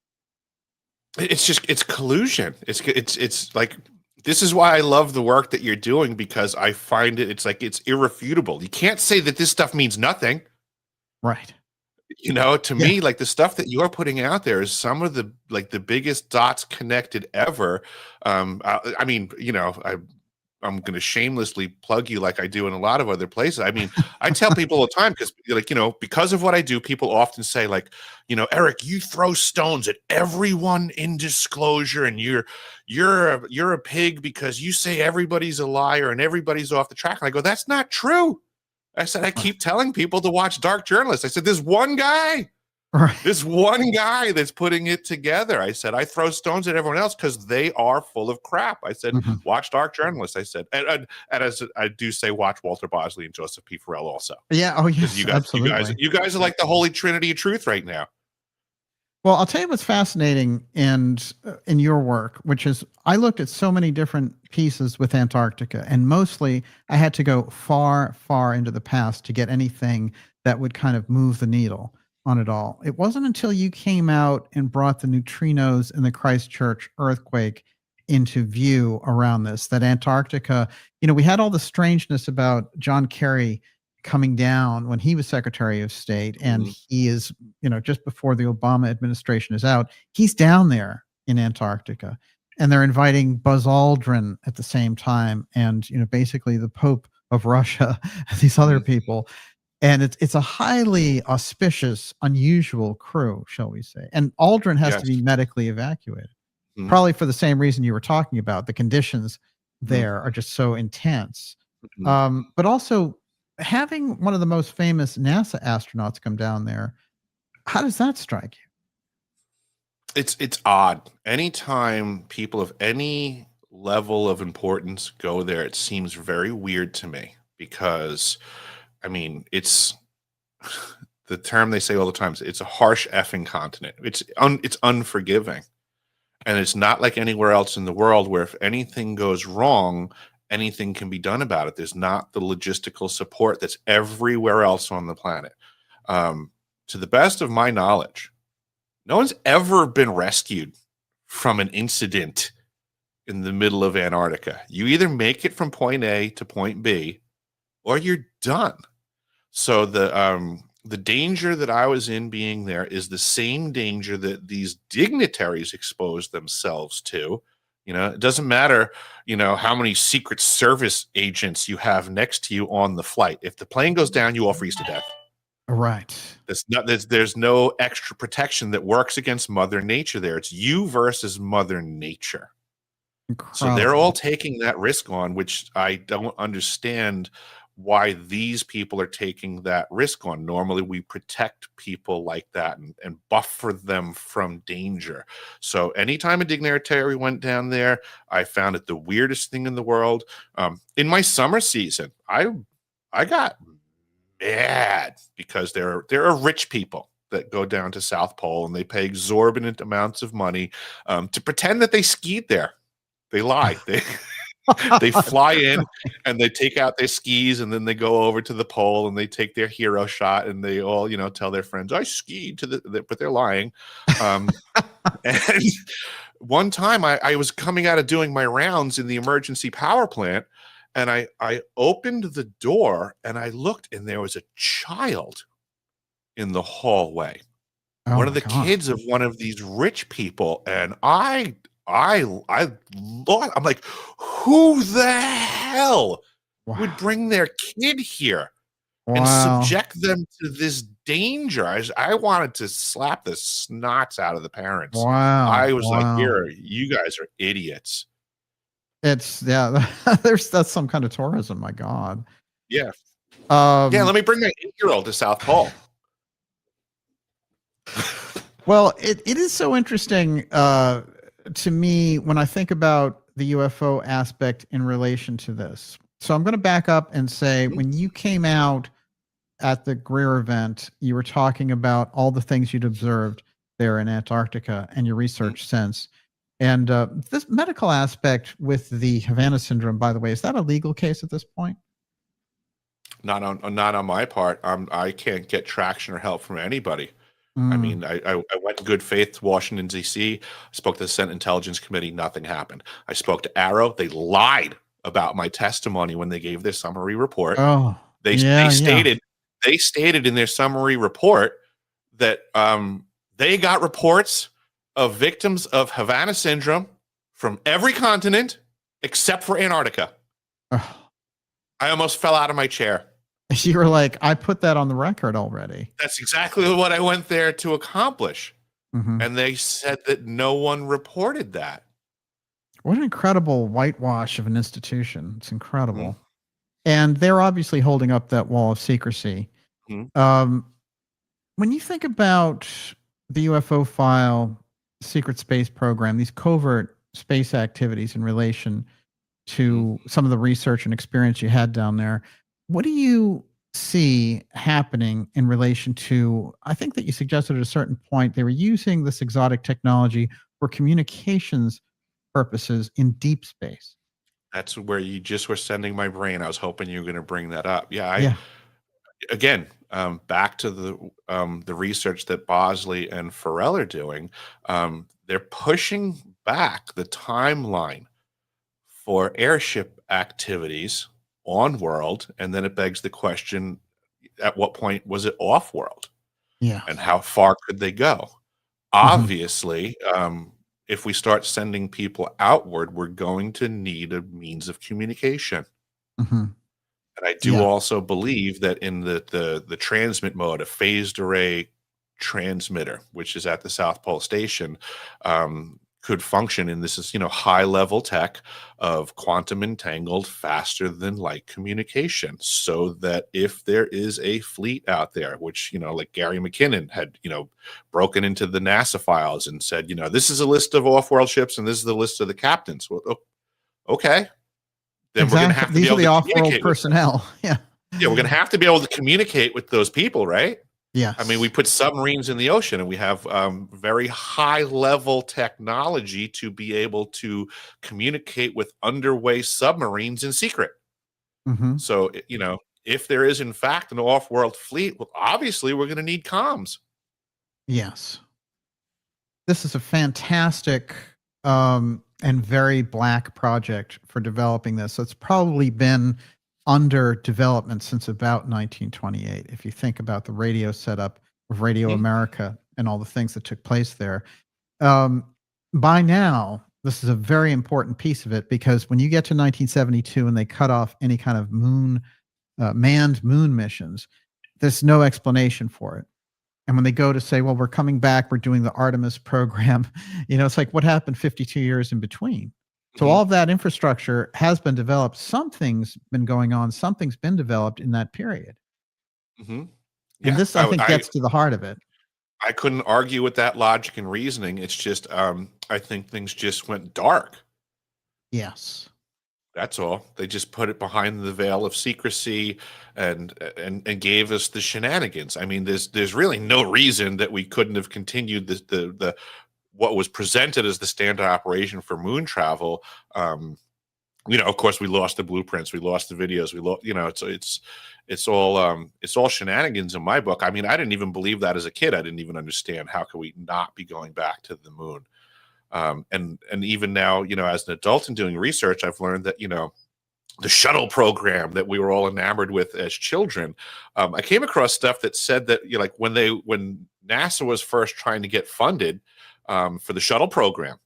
It's collusion. It's like, this is why I love the work that you're doing, because I find it's like it's irrefutable. You can't say that this stuff means nothing. Right. To Yeah. me, like the stuff that you're putting out there is some of the biggest dots connected ever. I mean, I'm going to shamelessly plug you like I do in a lot of other places. I mean, I tell people all the time because, because of what I do, people often say, like, Eric, you throw stones at everyone in disclosure, and you're a pig because you say everybody's a liar and everybody's off the track. And I go, that's not true. I said, I keep telling people to watch Dark Journalists. I said, there's one guy. Right. This one guy that's putting it together. I said, I throw stones at everyone else because they are full of crap. I said, watch Dark Journalists. I said, and as I do say, watch Walter Bosley and Joseph P. Farrell also. Yeah. Oh, yes. You Absolutely. guys are like the holy trinity of truth right now. Well, I'll tell you what's fascinating in your work, which is I looked at so many different pieces with Antarctica, and mostly I had to go far, far into the past to get anything that would kind of move the needle on it all. It wasn't until you came out and brought the neutrinos and the Christchurch earthquake into view around this that Antarctica, we had all the strangeness about John Kerry coming down when he was Secretary of State, and he is, just before the Obama administration is out, he's down there in Antarctica, and they're inviting Buzz Aldrin at the same time, and basically the Pope of Russia, these other people, and it's a highly auspicious, unusual crew, shall we say? And Aldrin has to be medically evacuated, probably for the same reason you were talking about. The conditions there are just so intense, but also having one of the most famous NASA astronauts come down there, how does that strike you? It's odd. Anytime people of any level of importance go there, it seems very weird to me because, I mean, it's the term they say all the time. It's a harsh effing continent. It's unforgiving, and it's not like anywhere else in the world where if anything goes wrong, anything can be done about it. There's not the logistical support that's everywhere else on the planet. To the best of my knowledge, no one's ever been rescued from an incident in the middle of Antarctica. You either make it from point A to point B, or you're done. So the danger that I was in being there is the same danger that these dignitaries exposed themselves to. It doesn't matter, how many Secret Service agents you have next to you on the flight. If the plane goes down, you all freeze to death. Right. There's no extra protection that works against Mother Nature there. It's you versus Mother Nature. Incredible. So they're all taking that risk on, which I don't understand why these people are taking that risk on. Normally we protect people like that and buffer them from danger. So anytime a dignitary went down there, I found it the weirdest thing in the world. In my summer season, I got mad because there are rich people that go down to South Pole and they pay exorbitant amounts of money to pretend that they skied there. They lie. They fly in and they take out their skis and then they go over to the pole and they take their hero shot and they all, tell their friends, I skied but they're lying. And one time I was coming out of doing my rounds in the emergency power plant and I opened the door and I looked and there was a child in the hallway. One of the kids of one of these rich people. And I'm like, who the hell would bring their kid here and subject them to this danger? I wanted to slap the snots out of the parents. I was like, you guys are idiots. That's some kind of tourism. My God. Yeah. Let me bring my 8-year-old to South Pole. Well, it is so interesting to me when I think about the UFO aspect in relation to this. So I'm going to back up and say, when you came out at the Greer event, you were talking about all the things you'd observed there in Antarctica and your research since. And this medical aspect with the Havana syndrome, by the way, is that a legal case at this point? Not on my part. I can't get traction or help from anybody. I mean, I went in good faith to Washington, D.C. I spoke to the Senate Intelligence Committee. Nothing happened. I spoke to Arrow. They lied about my testimony when they gave their summary report. Oh, they stated they stated in their summary report that they got reports of victims of Havana syndrome from every continent except for Antarctica. Ugh. I almost fell out of my chair. You were like, I put that on the record already. That's exactly what I went there to accomplish. Mhm. And they said that no one reported that. What an incredible whitewash of an institution. It's Mhm. incredible. And they're obviously holding up that wall of secrecy. Mhm. Um, when you think about the UFO file, secret space program, these covert space activities in relation Mhm. to some of the research and experience you had down there, what do you see happening in relation to? I think that you suggested at a certain point they were using this exotic technology for communications purposes in deep space. That's where you just were sending my brain. I was hoping you were going to bring that up. Yeah, Yeah. again, back to the research that Bosley and Farrell are doing. They're pushing back the timeline for airship activities on world, and then it begs the question: at what point was it off world, and Yes. how far could they go? Hmm. Obviously, if we start sending people outward, we're going to need a means of communication. Hmm. And I do Yeah. also believe that in the transmit mode, a phased array transmitter, which is at the South Pole Station, could function. And this is, high level tech of quantum entangled, faster than light communication, so that if there is a fleet out there, which, like Gary McKinnon had, broken into the NASA files and said, this is a list of off world ships and this is the list of the captains. Well, okay, then we're going to Exactly. have to be These are able the to off-world communicate with them. personnel. Yeah. Yeah, we're going to have to be able to communicate with those people, right? I mean, we Yes. put submarines in the ocean and we have very high level technology to be able to communicate with underway submarines in secret. Hmm. So, if there is in fact an off world fleet, well, obviously we're going to need comms. Yes. This is a fantastic and very black project for developing this. So it's probably been under development since about 1928. If you think about the radio setup of Radio Mhm. America and all the things that took place there, um, by now, this is a very important piece of it because when you get to 1972 and they cut off any kind of manned moon missions, there's no explanation for it. And when they go to say, well, we're coming back, we're doing the Artemis program, it's like what happened 52 years in between? So all Mhm. of that infrastructure has been developed. Something's been going on, something's been developed in that period. Mhm. And Yeah, this, I think, gets to the heart of it. I couldn't argue with that logic and reasoning. It's just I think things just went dark. Yes. That's all. They just put it behind the veil of secrecy and gave us the shenanigans. I mean, there's really no reason that we couldn't have continued the what was presented as the standard operation for moon travel. Of course, we lost the blueprints, we lost the videos, we lost. It's all shenanigans in my book. I mean, I didn't even believe that as a kid. I didn't even understand how could we not be going back to the moon. And even now, as an adult and doing research, I've learned that the shuttle program that we were all enamored with as children. I came across stuff that said that like when NASA was first trying to get funded for the shuttle program,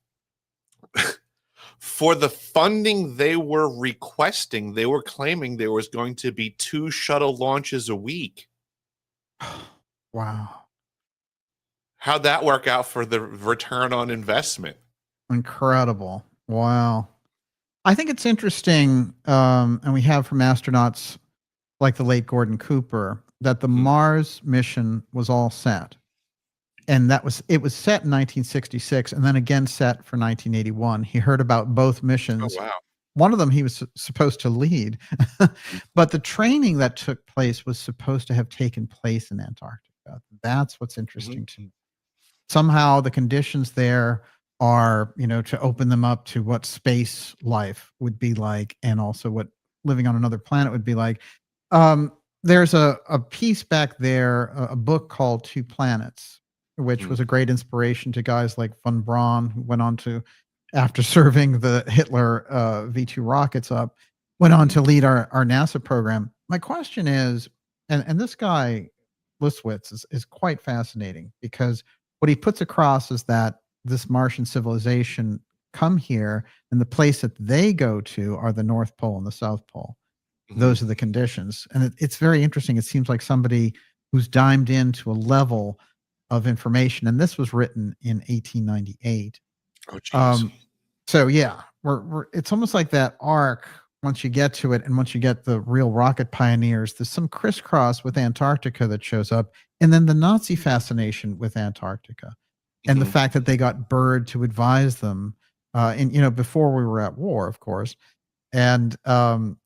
for the funding they were requesting, they were claiming there was going to be 2 shuttle launches a week. Wow. How'd that work out for the return on investment? Incredible. Wow. I think it's interesting, and we have from astronauts like the late Gordon Cooper, that the Mhm. Mars mission was all set. And it was set in 1966 and then again set for 1981. He heard about both Oh, missions. wow. One of them he was supposed to lead, Mhm. but the training that took place was supposed to have taken place in Antarctica. That's what's Mhm. interesting to me. Somehow the conditions there are, to open them up to what space life would be like and also what living on another planet would be like. There's a piece back there, a book called Two Planets, which Mhm. was a great inspiration to guys like von Braun, who went on to, after serving the Hitler V2 rockets up, went on Mhm. to lead our NASA program. My question is, And this guy, Listwitz, is quite fascinating because what he puts across is that this Martian civilization come here, and the place that they go to are the North Pole and the South Pole. Mhm. Those are the conditions. And it's very interesting. It seems like somebody who's dimed into a level of information. And this was written in 1898. Oh, geez. So yeah, it's almost like that arc once you get to it, and once you get the real rocket pioneers, there's some crisscross with Antarctica that shows up, and then the Nazi fascination with Antarctica, and the Mhm. fact that they got Byrd to advise them, and before we were at war, of course, and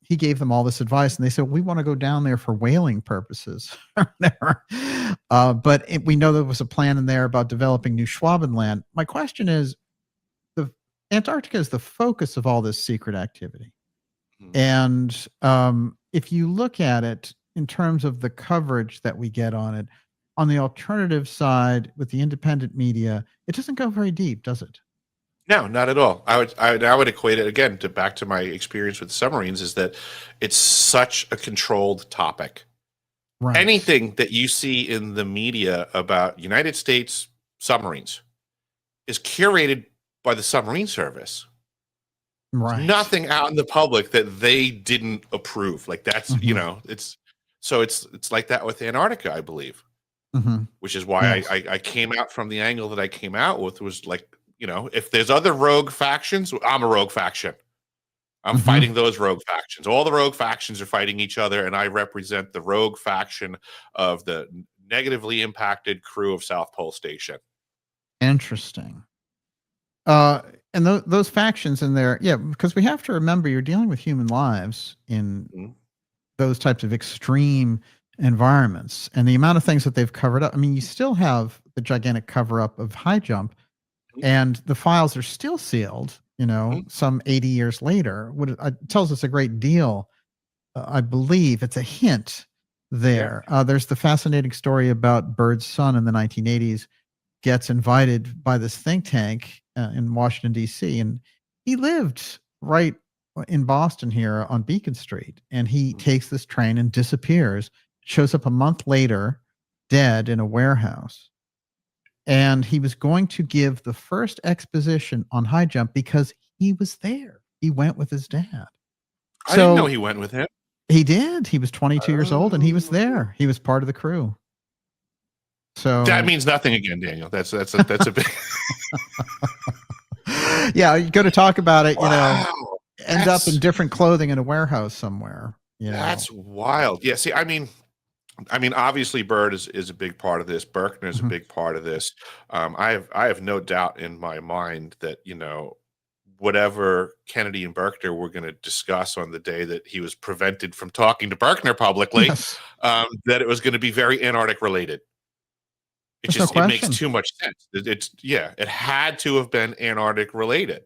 he gave them all this advice, and they said, we want to go down there for whaling purposes. But we know there was a plan in there about developing New Schwabenland. My question is, the Antarctica is the focus of all this secret activity. Mhm. And if you look at it in terms of the coverage that we get on it, on the alternative side with the independent media, it doesn't go very deep, does it? No, not at all. I would equate it again to back to my experience with submarines, is that it's such a controlled topic. Right. Anything that you see in the media about United States submarines is curated by the submarine service. Right. There's nothing out in the public that they didn't approve. Like that's, Mhm. it's like that with Antarctica, I believe, Mhm. which is why Yes. I came out from the angle that I came out with, was like, if there's other rogue factions, I'm a rogue faction. I'm fighting Mhm. those rogue factions. All the rogue factions are fighting each other, and I represent the rogue faction of the negatively impacted crew of South Pole Station. Interesting. Uh, and those factions in there, yeah, because we have to remember you're dealing with human lives in Mhm. those types of extreme environments, and the amount of things that they've covered up. I mean, you still have the gigantic cover up of high jump, and the files are still sealed, Mhm. some 80 years later. What tells us a great deal. I believe it's a hint Yeah. there. There's the fascinating story about Bird's son in the 1980s gets invited by this think tank in Washington, D.C. And he lived right in Boston here on Beacon Street. And he Mhm. takes this train and disappears, shows up a month later, dead in a warehouse. And he was going to give the first exposition on high jump because he was there. He went with his dad. I didn't know So he went with him. he did. He was 22 years old and he was Oh. there. He was part of the crew. That So means nothing again, Daniel. That's a big yeah, you go to talk about it, wow. end up in That's different clothing in a warehouse somewhere. that's wild. Yeah, see, I mean, obviously, Bird is a big part of this. Berkner is a Mhm. big part of this. I have no doubt in my mind that whatever Kennedy and Berkner were going to discuss on the day that he was prevented from talking to Berkner publicly, Yes, that it was going to be very Antarctic related. there's no It makes question. too much sense. It had to have been Antarctic related.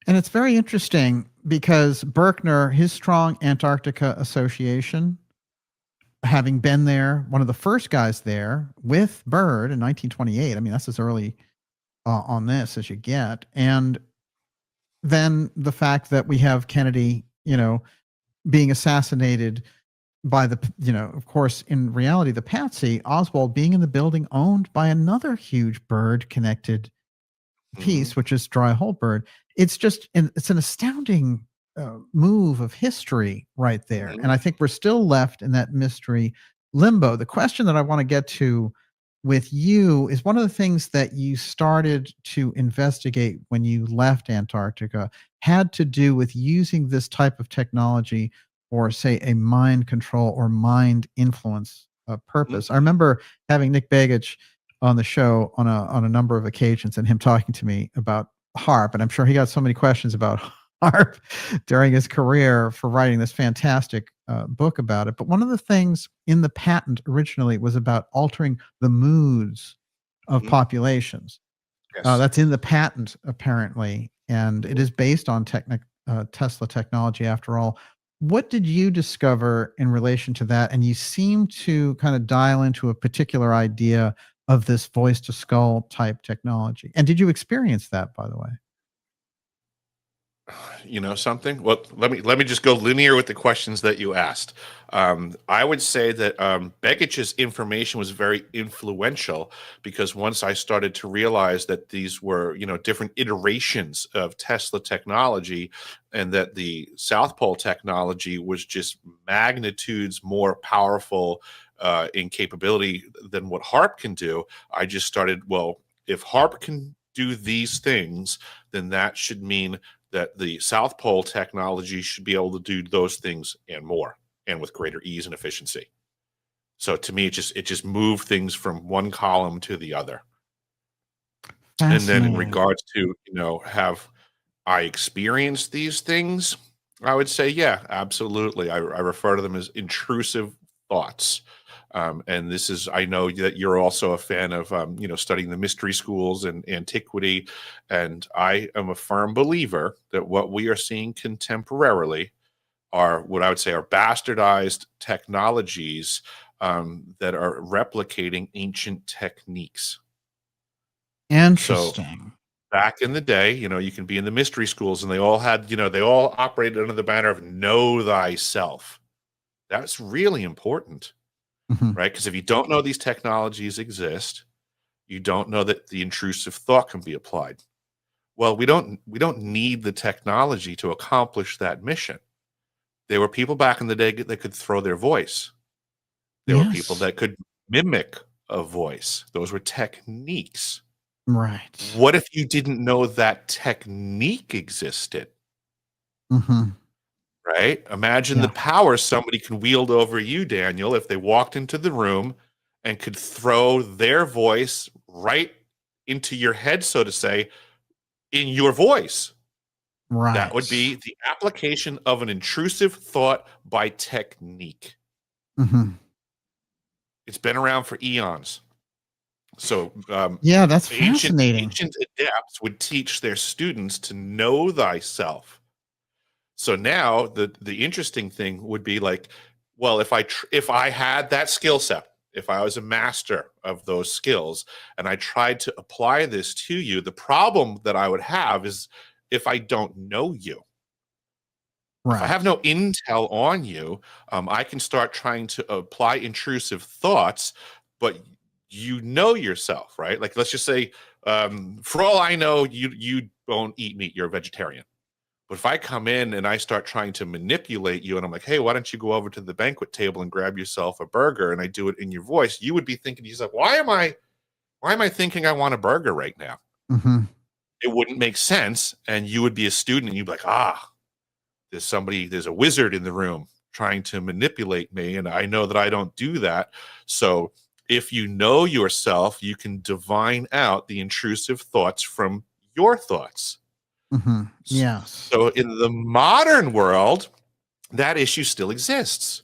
And it's very interesting because Berkner, his strong Antarctica association, having been there, one of the first guys there with Byrd in 1928. I mean, that's as early on this as you get. And then the fact that we have Kennedy, being assassinated by of course, in reality, the patsy, Oswald, being in the building owned by another huge Byrd connected Mhm. piece, which is Dry Hole Bird. It's an astounding move of history right there. And Mhm. I think we're still left in that mystery limbo. The question that I want to get to with you is one of the things that you started to investigate when you left Antarctica had to do with using this type of technology or, say, a mind control or mind influence Mhm. purpose. I remember having Nick Begich on the show on a number of occasions, and him talking to me about harp. And I'm sure he got so many questions about harp during his career for writing this fantastic book about it. But one of the things in the patent originally was about altering the moods of Mhm. populations. Yes. That's in the patent, apparently, and it Mhm. is based on Tesla technology, after all. What did you discover in relation to that? And you seem to kind of dial into a particular idea of this voice to skull type technology. And did you experience that, by the way? You know something? Well, let me just go linear with the questions that you asked. I would say that Beggich's information was very influential because once I started to realize that these were, different iterations of Tesla technology, and that the South Pole technology was just magnitudes more powerful in capability than what HARP can do, I just started, well, if HARP can do these things, then that should mean that the South Pole technology should be able to do those things and more, and with greater ease and efficiency. So to me, it just moved things from one column to the other. And then in Fascinating. regards to, have I experienced these things? I would say, yeah, absolutely. I refer to them as intrusive thoughts. And this is, I know that you're also a fan of, studying the mystery schools and antiquity. And I am a firm believer that what we are seeing contemporarily are what I would say are bastardized technologies that are replicating ancient techniques. So Interesting. back in the day, you can be in the mystery schools and they all had, they all operated under the banner of know thyself. That's really important, Mhm. right? Because if you don't know these technologies exist, you don't know that the intrusive thought can be applied. Well, we don't need the technology to accomplish that mission. There were people back in the day that could throw their voice. There were people Yes. that could mimic a voice. Those were techniques. Right. What if you didn't know that technique existed? Mhm. Right? Imagine the Yeah. power somebody can wield over you, Daniel, if they walked into the room and could throw their voice right into your head, so to say, in your voice. That would Right. be the application of an intrusive thought by technique. Mhm. It's been around for eons. So Yeah, that's ancient fascinating. ancient adepts would teach their students to know thyself. So now the interesting thing would be like, well, if I had that skill set, if I was a master of those skills and I tried to apply this to you, the problem that I would have is if I don't know you. If I have Right. no intel on you, I can start trying to apply intrusive thoughts, but you know yourself, right? Like, let's just say, for all I know, you don't eat meat; you're a vegetarian. But if I come in and I start trying to manipulate you, and I'm like, "Hey, why don't you go over to the banquet table and grab yourself a burger?" and I do it in your voice, you would be thinking to yourself, "Why am I thinking I want a burger right now?" Mhm. It wouldn't make sense, and you would be a student, and you'd be like, "Ah, there's a wizard in the room trying to manipulate me, and I know that I don't do that." So if you know yourself, you can divine out the intrusive thoughts from your thoughts. Mhm. Yes. So in the modern world, that issue still exists.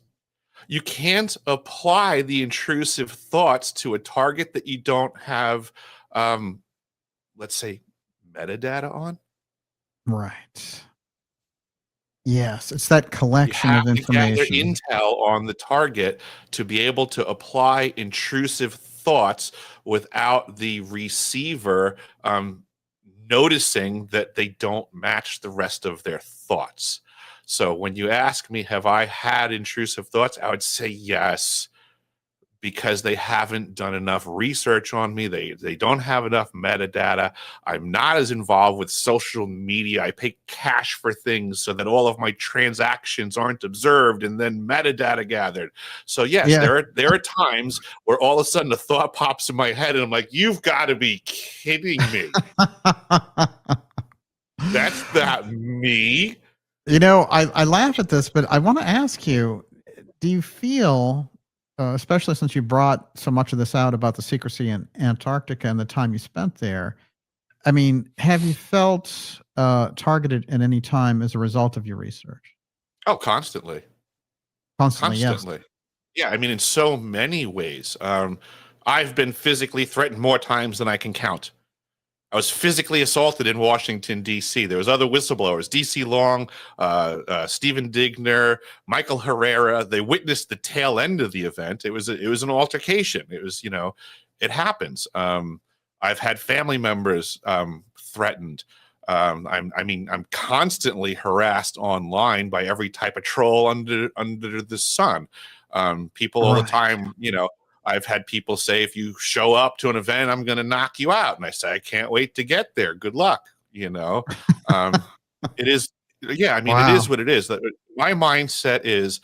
You can't apply the intrusive thoughts to a target that you don't have, um, let's say, metadata on. Right. Yes, it's that You collection have of to gather information. intel on the target to be able to apply intrusive thoughts without the receiver noticing that they don't match the rest of their thoughts. So when you ask me, have I had intrusive thoughts? I would say yes, because they haven't done enough research on me. They don't have enough metadata. I'm not as involved with social media. I pay cash for things so that all of my transactions aren't observed and then metadata gathered. So yes, Yeah. there are times where all of a sudden a thought pops in my head and I'm like, you've got to be kidding me. That's not me. I laugh at this, but I wanna ask you, do you feel, especially since you brought so much of this out about the secrecy in Antarctica and the time you spent there, I mean, have you felt, targeted at any time as a result of your research? Oh, constantly. Constantly, yes. Constantly. Yeah, I mean, in so many ways. I've been physically threatened more times than I can count. I was physically assaulted in Washington, D.C. There was other whistleblowers, D.C. Long, Stephen Digner, Michael Herrera. They witnessed the tail end of the event. It was an altercation. It happens. I've had family members threatened. I'm constantly harassed online by every type of troll under the sun. People all the Right. time, I've had people say, if you show up to an event, I'm going to knock you out. And I say, I can't wait to get there. Good luck. Um, it is, yeah, I mean, it is Wow. what it is. My mindset is,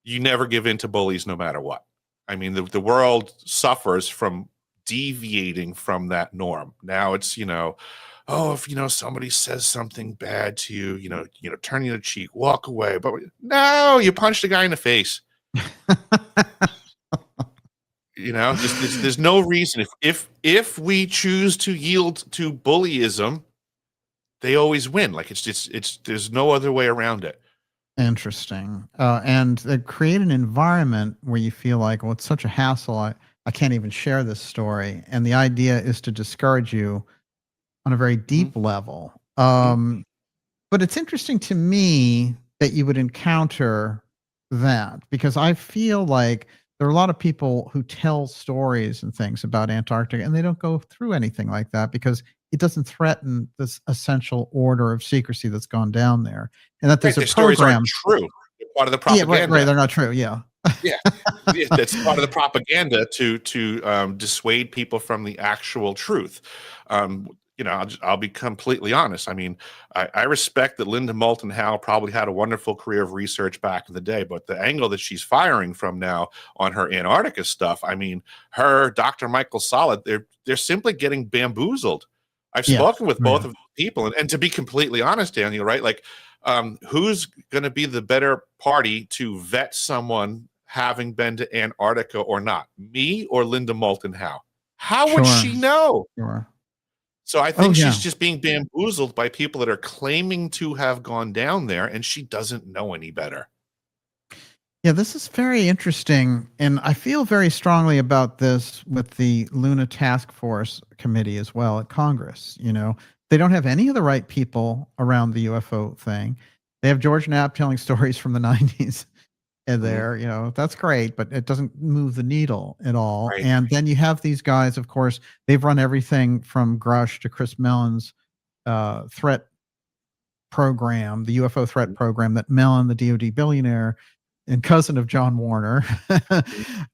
you never give in to bullies no matter what. I mean, the world suffers from deviating from that norm. Now it's, oh, if somebody says something bad to you, turn the other cheek, walk away. But no, you punch the guy in the face. Just there's no reason. If we choose to yield to bullyism, they always win. Like it's there's no other way around it. Interesting. And they create an environment where you feel like, well, it's such a hassle. I can't even share this story. And the idea is to discourage you on a very deep Mhm. level. Mhm. But it's interesting to me that you would encounter that, because I feel like there are a lot of people who tell stories and things about Antarctica and they don't go through anything like that because it doesn't threaten this essential order of secrecy that's gone down there. And that Right, there's a their stories aren't program. true. They're part of the Yeah, right, right. propaganda. They're not true. Yeah. Yeah. Yeah, that's part of the propaganda to dissuade people from the actual truth. I'll be completely honest. I mean, I respect that Linda Moulton Howe probably had a wonderful career of research back in the day, but the angle that she's firing from now on her Antarctica stuff, I mean, her Dr. Michael Solid, they're simply getting bamboozled. I've Yeah. spoken with both Yeah. of the people, and to be completely honest, Daniel, right? Like, who's going to be the better party to vet someone having been to Antarctica or not? Me or Linda Moulton Howe? How would Sure. she know? Sure. So I Oh, think she's yeah. just being bamboozled by people that are claiming to have gone down there, and she doesn't know any better. Yeah, this is very interesting. And I feel very strongly about this with the Luna Task Force Committee as well at Congress. They don't have any of the right people around the UFO thing. They have George Knapp telling stories from the 90s and Mhm. there, that's great, but it doesn't move the needle at all. Right. And then you have these guys, of course, they've run everything from Grush to Chris Mellon's threat program, the UFO threat program that Mellon, the DoD billionaire and cousin of John Warner,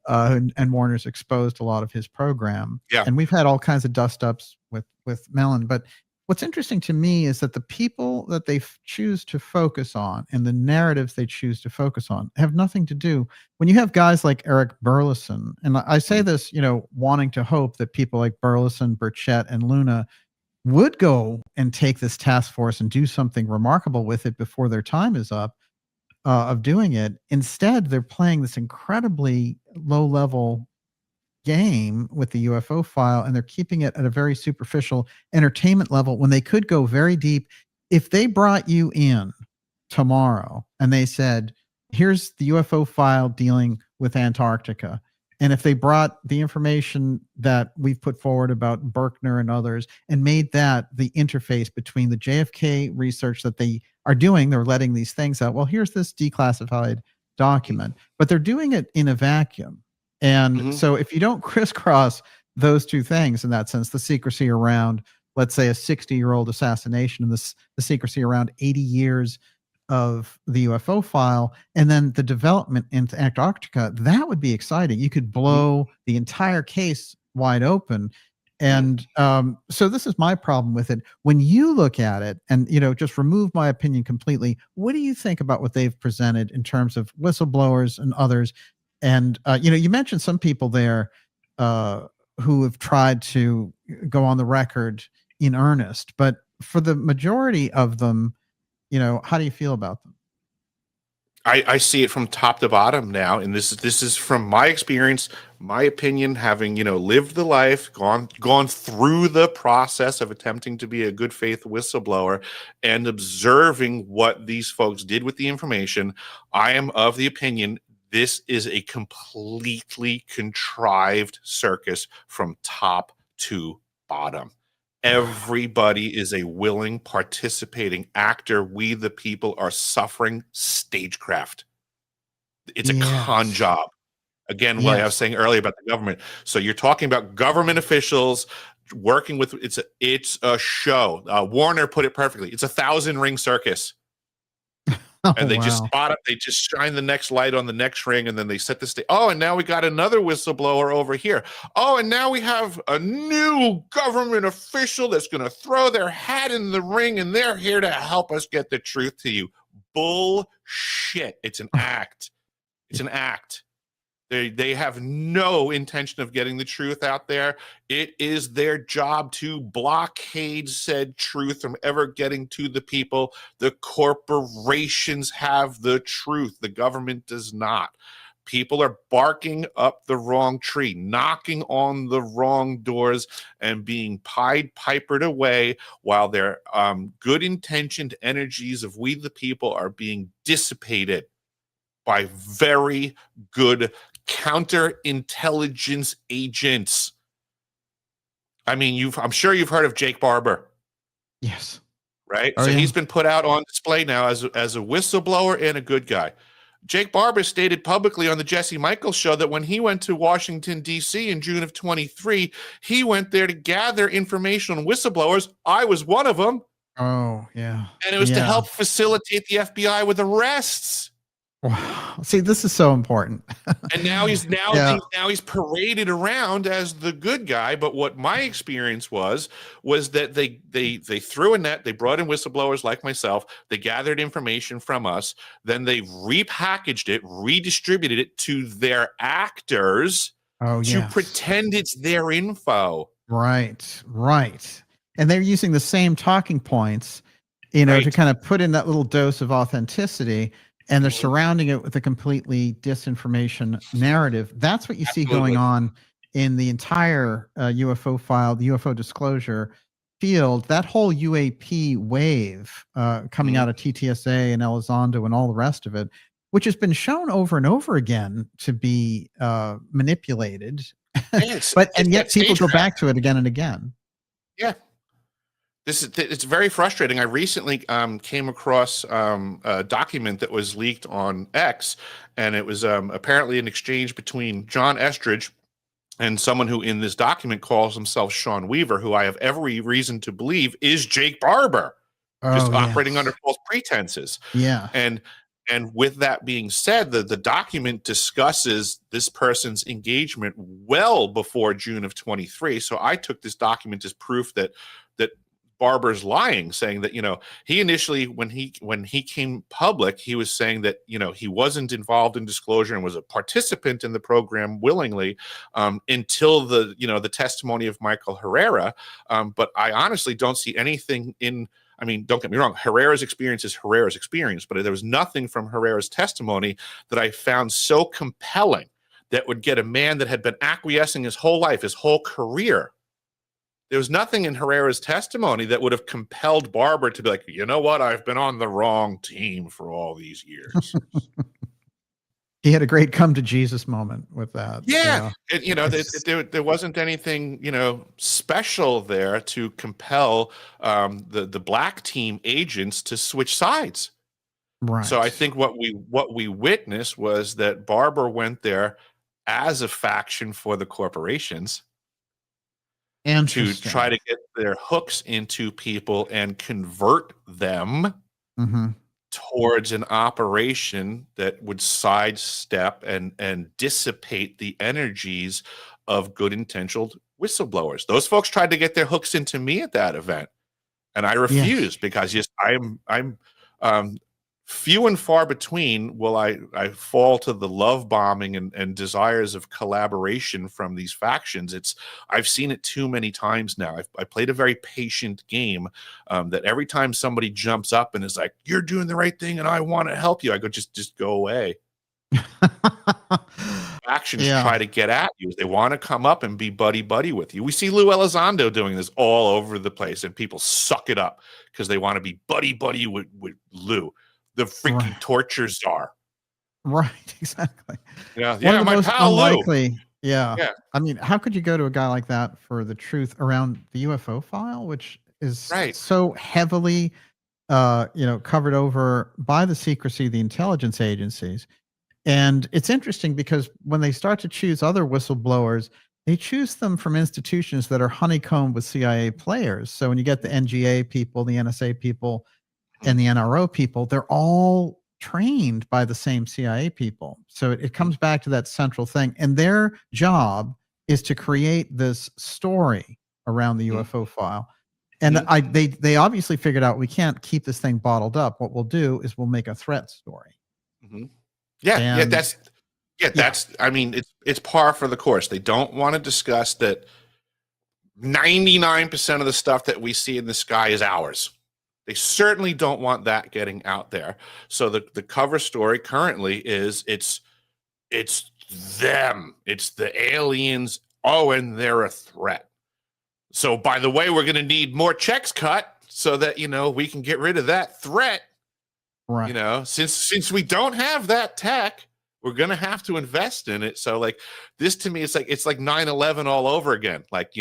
and Warner's exposed a lot of his program. Yeah. And we've had all kinds of dust ups with Mellon. But what's interesting to me is that the people that they choose to focus on and the narratives they choose to focus on have nothing to do. When you have guys like Eric Burleson, and I say this, wanting to hope that people like Burleson, Burchett, and Luna would go and take this task force and do something remarkable with it before their time is up of doing it. Instead, they're playing this incredibly low level game with the UFO file, and they're keeping it at a very superficial entertainment level when they could go very deep. If they brought you in tomorrow and they said, here's the UFO file dealing with Antarctica, and if they brought the information that we've put forward about Berkner and others and made that the interface between the JFK research that they are doing, they're letting these things out. Well, here's this declassified document, but they're doing it in a vacuum. And Mhm. so if you don't crisscross those two things in that sense, the secrecy around, let's say, a 60-year-old assassination and the secrecy around 80 years of the UFO file, and then the development into Antarctica, that would be exciting. You could Mhm. blow the entire case wide open. Mhm. And so this is my problem with it. When you look at it and, just remove my opinion completely, what do you think about what they've presented in terms of whistleblowers and others? And, you mentioned some people there who have tried to go on the record in earnest, but for the majority of them, how do you feel about them? I see it from top to bottom now, and this is from my experience, my opinion, having lived the life, gone through the process of attempting to be a good faith whistleblower, and observing what these folks did with the information. I am of the opinion this is a completely contrived circus from top to bottom. Everybody is a willing, participating actor. We, the people, are suffering stagecraft. It's a con Yes. job. Again, what I was Yes. saying earlier about the government. So you're talking about government officials working with it's a show. Warner put it perfectly. It's a 1,000-ring circus. Oh, And they just wow. spot up, they just shine the next light on the next ring, and then they set the stage. Oh, and now we got another whistleblower over here. Oh, and now we have a new government official that's going to throw their hat in the ring, and they're here to help us get the truth to you. Bullshit. It's an act. It's an act. They have no intention of getting the truth out there. It is their job to blockade said truth from ever getting to the people. The corporations have the truth. The government does not. People are barking up the wrong tree, knocking on the wrong doors, and being Pied Pipered away while their good-intentioned energies of we the people are being dissipated by very good counterintelligence agents. I mean, I'm sure you've heard of Jake Barber, Yes. right? Oh, So yeah. he's been put out on display now as a whistleblower and a good guy. Jake Barber stated publicly on the Jesse Michaels show that when he went to Washington, D.C. in June of 23, he went there to gather information on whistleblowers. I was one of them. Oh, yeah. And it was to Yeah. help facilitate the FBI with arrests. Wow. See, this is so important. And now he's Yeah. paraded around as the good guy. But what my experience was that they threw a net, they brought in whistleblowers like myself, they gathered information from us, then they repackaged it, redistributed it to their actors Oh, to yes. pretend it's their info. Right. Right. And they're using the same talking points, to Right. kind of put in that little dose of authenticity, and they're surrounding it with a completely disinformation narrative. That's what you see Absolutely. going on in the entire UFO file, the UFO disclosure field. That whole UAP wave coming out of TTSA and Elizondo and all the rest of it, which has been shown over and over again to be manipulated. Yes, And yet people go back to it again and again. Yeah. It's very frustrating. I recently came across a document that was leaked on X, and it was apparently an exchange between John Estridge and someone who in this document calls himself Sean Weaver, who I have every reason to believe is Jake Barber, just operating under false pretenses. Yeah. And with that being said, the document discusses this person's engagement well before June of 23. So I took this document as proof that Barber's lying, saying that, he initially, when he came public, he was saying that, he wasn't involved in disclosure and was a participant in the program willingly until the testimony of Michael Herrera. But I honestly don't see anything don't get me wrong, Herrera's experience is Herrera's experience, but there was nothing from Herrera's testimony that I found so compelling that would get a man that had been acquiescing his whole life, his whole career. There was nothing in Herrera's testimony that would have compelled Barber to be like, you know what, I've been on the wrong team for all these years. He had a great come to Jesus moment with that. Yeah. There wasn't anything, special there to compel the black team agents to switch sides. Right. So I think what we witnessed was that Barber went there as a faction for the corporations to try to get their hooks into people and convert them towards an operation that would sidestep and dissipate the energies of good-intentioned whistleblowers. Those folks tried to get their hooks into me at that event, and I refused because I'm few and far between will I fall to the love bombing and desires of collaboration from these factions. I've seen it too many times now. I played a very patient game that every time somebody jumps up and is like, you're doing the right thing and I want to help you, I go, just go away. Factions try to get at you. They want to come up and be buddy with you. We see Lou Elizondo doing this all over the place, and people suck it up because they want to be buddy with Lou, the freaking torture czar. Right, exactly. Yeah, my pal unlikely, Lou. Yeah. I mean, how could you go to a guy like that for the truth around the UFO file, which is so heavily, covered over by the secrecy of the intelligence agencies? And it's interesting because when they start to choose other whistleblowers, they choose them from institutions that are honeycombed with CIA players. So when you get the NGA people, the NSA people, and the NRO people, they're all trained by the same CIA people. So it comes back to that central thing. And their job is to create this story around the UFO file. And they obviously figured out we can't keep this thing bottled up. What we'll do is we'll make a threat story. Yeah, that's I mean, it's par for the course. They don't want to discuss that 99% of the stuff that we see in the sky is ours. They certainly don't want that getting out there. So the cover story currently is it's them. It's the aliens. Oh, and they're a threat. So by the way, we're going to need more checks cut so that, we can get rid of that threat. Right. Since we don't have that tech, we're going to have to invest in it. So like this to me, it's like 9/11 all over again. Like,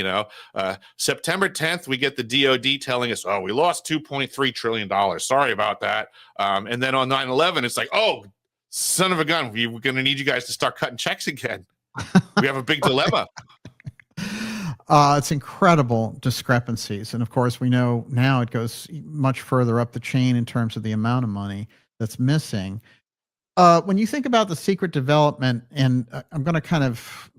September 10th, we get the DOD telling us, oh, we lost $2.3 trillion. Sorry about that. And then on 9/11, it's like, oh, son of a gun, we're going to need you guys to start cutting checks again. We have a big dilemma. It's incredible discrepancies. And of course, we know now it goes much further up the chain in terms of the amount of money that's missing. When you think about the secret development, and I'm going to kind of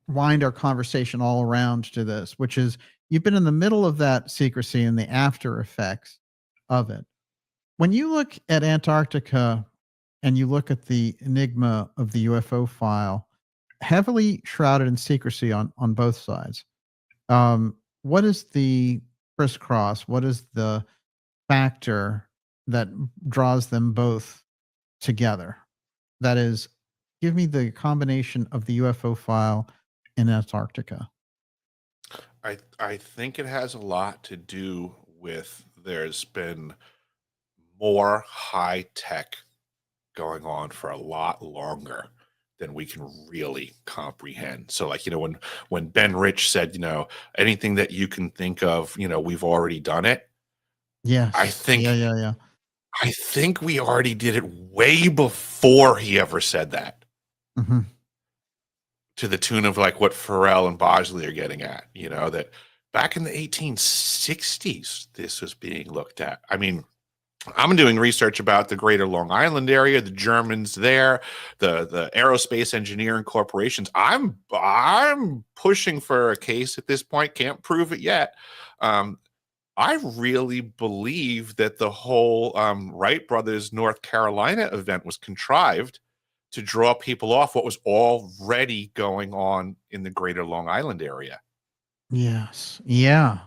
wind our conversation all around to this, which is you've been in the middle of that secrecy and the after effects of it. When you look at Antarctica and you look at the enigma of the UFO file, heavily shrouded in secrecy on both sides, what is the crisscross? What is the factor that draws them both together? That is, give me the combination of the UFO file in Antarctica. I think it has a lot to do with there's been more high tech going on for a lot longer than we can really comprehend. So like, when Ben Rich said, anything that you can think of, we've already done it. Yes. I think Yeah. I think we already did it way before he ever said that. To the tune of like what Farrell and Bosley are getting at, that back in the 1860s, this was being looked at. I mean, I'm doing research about the greater Long Island area, the Germans there, the aerospace engineering corporations. I'm pushing for a case at this point. Can't prove it yet. I really believe that the whole Wright brothers North Carolina event was contrived to draw people off what was already going on in the greater Long Island area. Yes. Yeah.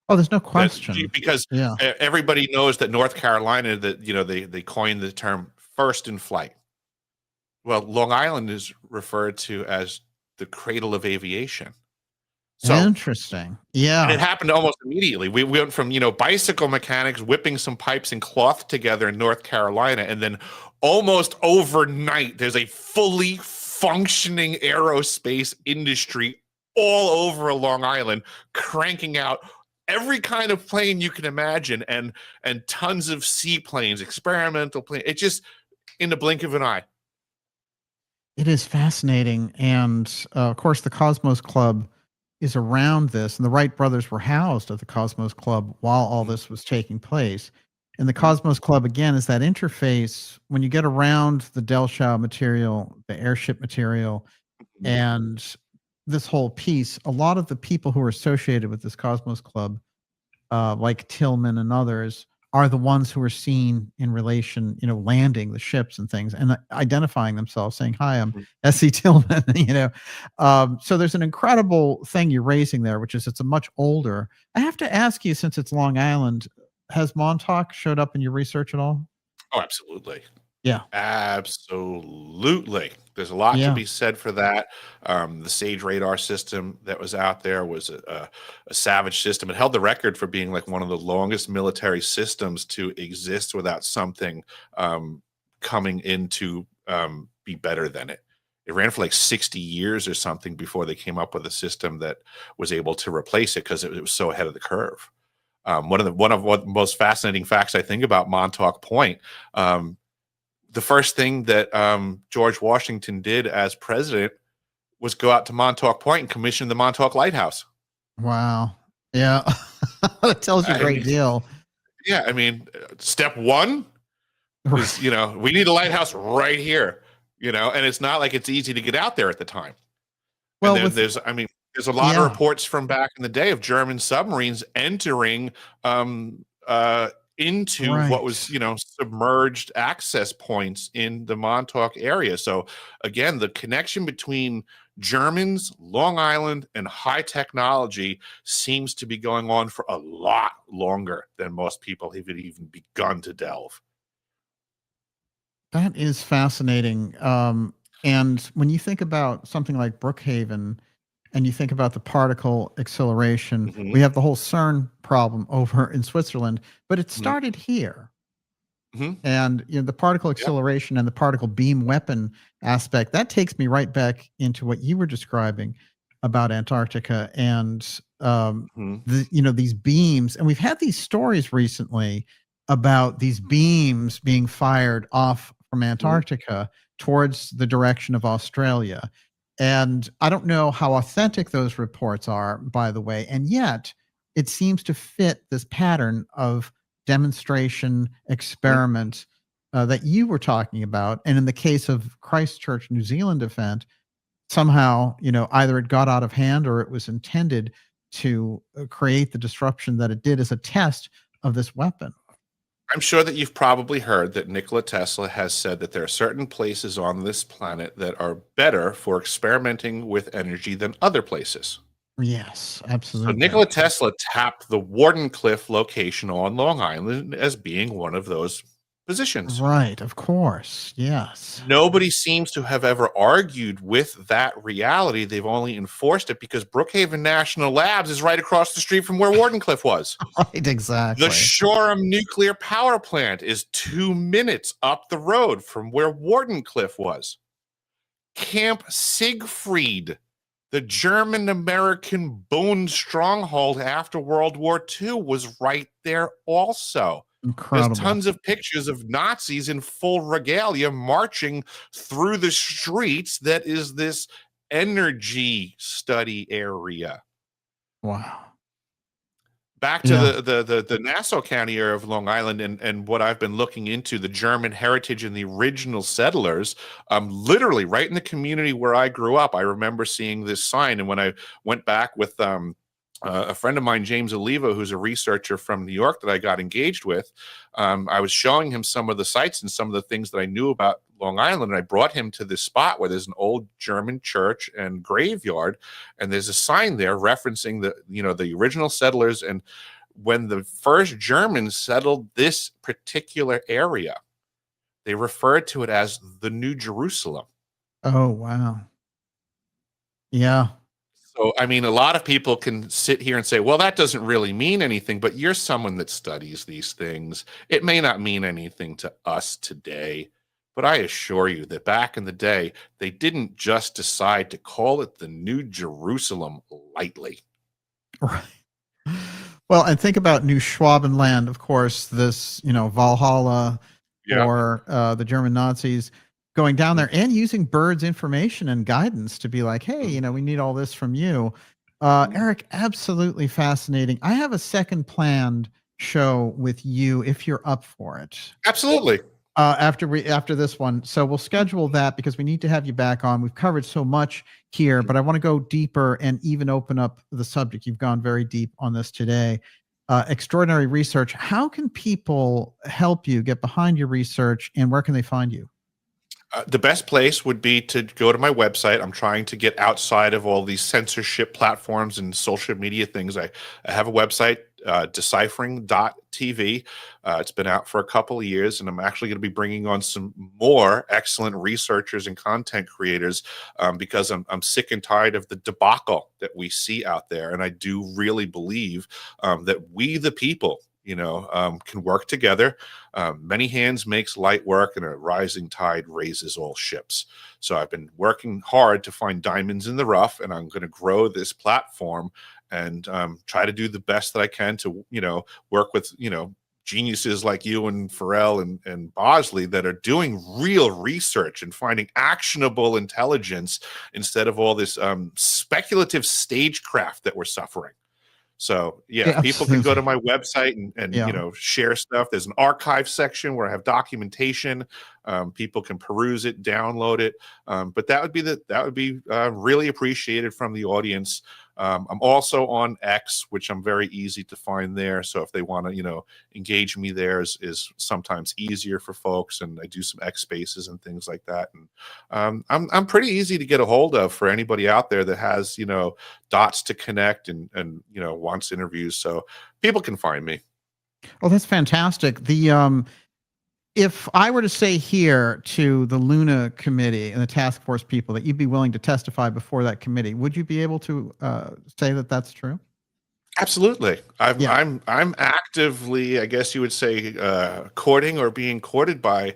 Oh, there's no question. Because everybody knows that North Carolina, that they coined the term first in flight. Well, Long Island is referred to as the cradle of aviation. So interesting. Yeah. And it happened almost immediately. We went from, bicycle mechanics whipping some pipes and cloth together in North Carolina, and then almost overnight, there's a fully functioning aerospace industry all over Long Island, cranking out every kind of plane you can imagine, and tons of seaplanes, experimental planes. It just in the blink of an eye. It is fascinating, and of course, the Cosmos Club is around this, and the Wright brothers were housed at the Cosmos Club while all this was taking place. And the Cosmos Club, again, is that interface when you get around the Delshow material, the airship material, and this whole piece. A lot of the people who are associated with this Cosmos Club, like Tillman and others, are the ones who are seen in relation, landing the ships and things and identifying themselves, saying, hi, I'm S.C. Tillman, So there's an incredible thing you're raising there, which is it's a much older. I have to ask you, since it's Long Island, has Montauk showed up in your research at all? Oh, absolutely. Yeah. Absolutely. There's a lot to be said for that. The SAGE radar system that was out there was a savage system. It held the record for being like one of the longest military systems to exist without something coming in to be better than it. It ran for like 60 years or something before they came up with a system that was able to replace it because it was so ahead of the curve. One of the most fascinating facts I think about Montauk Point, the first thing that George Washington did as president was go out to Montauk Point and commission the Montauk Lighthouse. Wow. Yeah. That tells you a I great mean, deal. yeah, I mean, step one Right. is, we need a lighthouse right here, and it's not like it's easy to get out there at the time. And Well, with there's a lot of yeah. reports from back in the day of German submarines entering into what Right. was, submerged access points in the Montauk area. So again, the connection between Germans, Long Island, and high technology seems to be going on for a lot longer than most people have even begun to delve. That is fascinating. And when you think about something like Brookhaven and you think about the particle acceleration, Hmm. we have the whole CERN problem over in Switzerland, but it Hmm. started here. Hmm. And the particle Yeah. acceleration and the particle beam weapon aspect, that takes me right back into what you were describing about Antarctica and Hmm. these beams. And we've had these stories recently about these beams being fired off from Hmm. Antarctica towards the direction of Australia. And I don't know how authentic those reports are, by the way. And yet it seems to fit this pattern of demonstration Hmm. experiment that you were talking about. And in the case of Christchurch, New Zealand event, somehow, either it got out of hand or it was intended to create the disruption that it did as a test of this weapon. I'm sure that you've probably heard that Nikola Tesla has said that there are certain places on this planet that are better for experimenting with energy than other places. Yes, So absolutely. Nikola Tesla tapped the Wardenclyffe location on Long Island as being one of those positions. Right, of course. Yes. Nobody seems to have ever argued with that reality. They've only enforced it because Brookhaven National Labs is right across the street from where Wardenclyffe was. Right, The exactly. Shoreham nuclear power plant is 2 minutes up the road from where Wardenclyffe was. Camp Siegfried, the German American bone stronghold after World War II, was right there also. There's Incredible. tons of pictures of Nazis in full regalia marching through the streets. That is this energy study area. Wow. Back to Yeah. the Nassau County area of Long Island and what I've been looking into, the German heritage and the original settlers, literally right in the community where I grew up, I remember seeing this sign. And when I went back with a friend of mine, James Oliva, who's a researcher from New York that I got engaged with, I was showing him some of the sites and some of the things that I knew about Long Island. And I brought him to this spot where there's an old German church and graveyard, and there's a sign there referencing the original settlers and when the first Germans settled this particular area. They referred to it as the New Jerusalem. Oh, wow. Yeah. So, I mean, a lot of people can sit here and say, well, that doesn't really mean anything, but you're someone that studies these things. It may not mean anything to us today, but I assure you that back in the day, they didn't just decide to call it the New Jerusalem lightly. Right. Well, and think about New Schwabenland, of course, this, Valhalla Yeah. for the German Nazis going down there and using birds' information and guidance to be like, hey, we need all this from you. Eric, absolutely fascinating. I have a second planned show with you if you're up for it. Absolutely. After this one. So we'll schedule that because we need to have you back on. We've covered so much here, but I want to go deeper and even open up the subject. You've gone very deep on this today. Extraordinary research. How can people help you get behind your research and where can they find you? The best place would be to go to my website. I'm trying to get outside of all these censorship platforms and social media things. I have a website, deciphering.tv. It's been out for a couple of years, and I'm actually going to be bringing on some more excellent researchers and content creators because I'm sick and tired of the debacle that we see out there. And I do really believe that we, the people, can work together. Many hands makes light work, and a rising tide raises all ships. So I've been working hard to find diamonds in the rough, and I'm going to grow this platform and try to do the best that I can to, work with, geniuses like you and Farrell and Bosley that are doing real research and finding actionable intelligence instead of all this speculative stagecraft that we're suffering. So yeah, Yeah, if people can go to absolutely. my website and Yeah. share stuff. There's an archive section where I have documentation. People can peruse it, download it. But that would be really appreciated from the audience. I'm also on X, which I'm very easy to find there. So if they want to engage me there is sometimes easier for folks, and I do some X spaces and things like that. And I'm pretty easy to get a hold of for anybody out there that has dots to connect and wants interviews. So people can find me. Oh, that's fantastic. If I were to say here to the Luna committee and the task force people that you'd be willing to testify before that committee, would you be able to say that that's true? Absolutely. Yeah. I'm actively, I guess you would say, courting or being courted by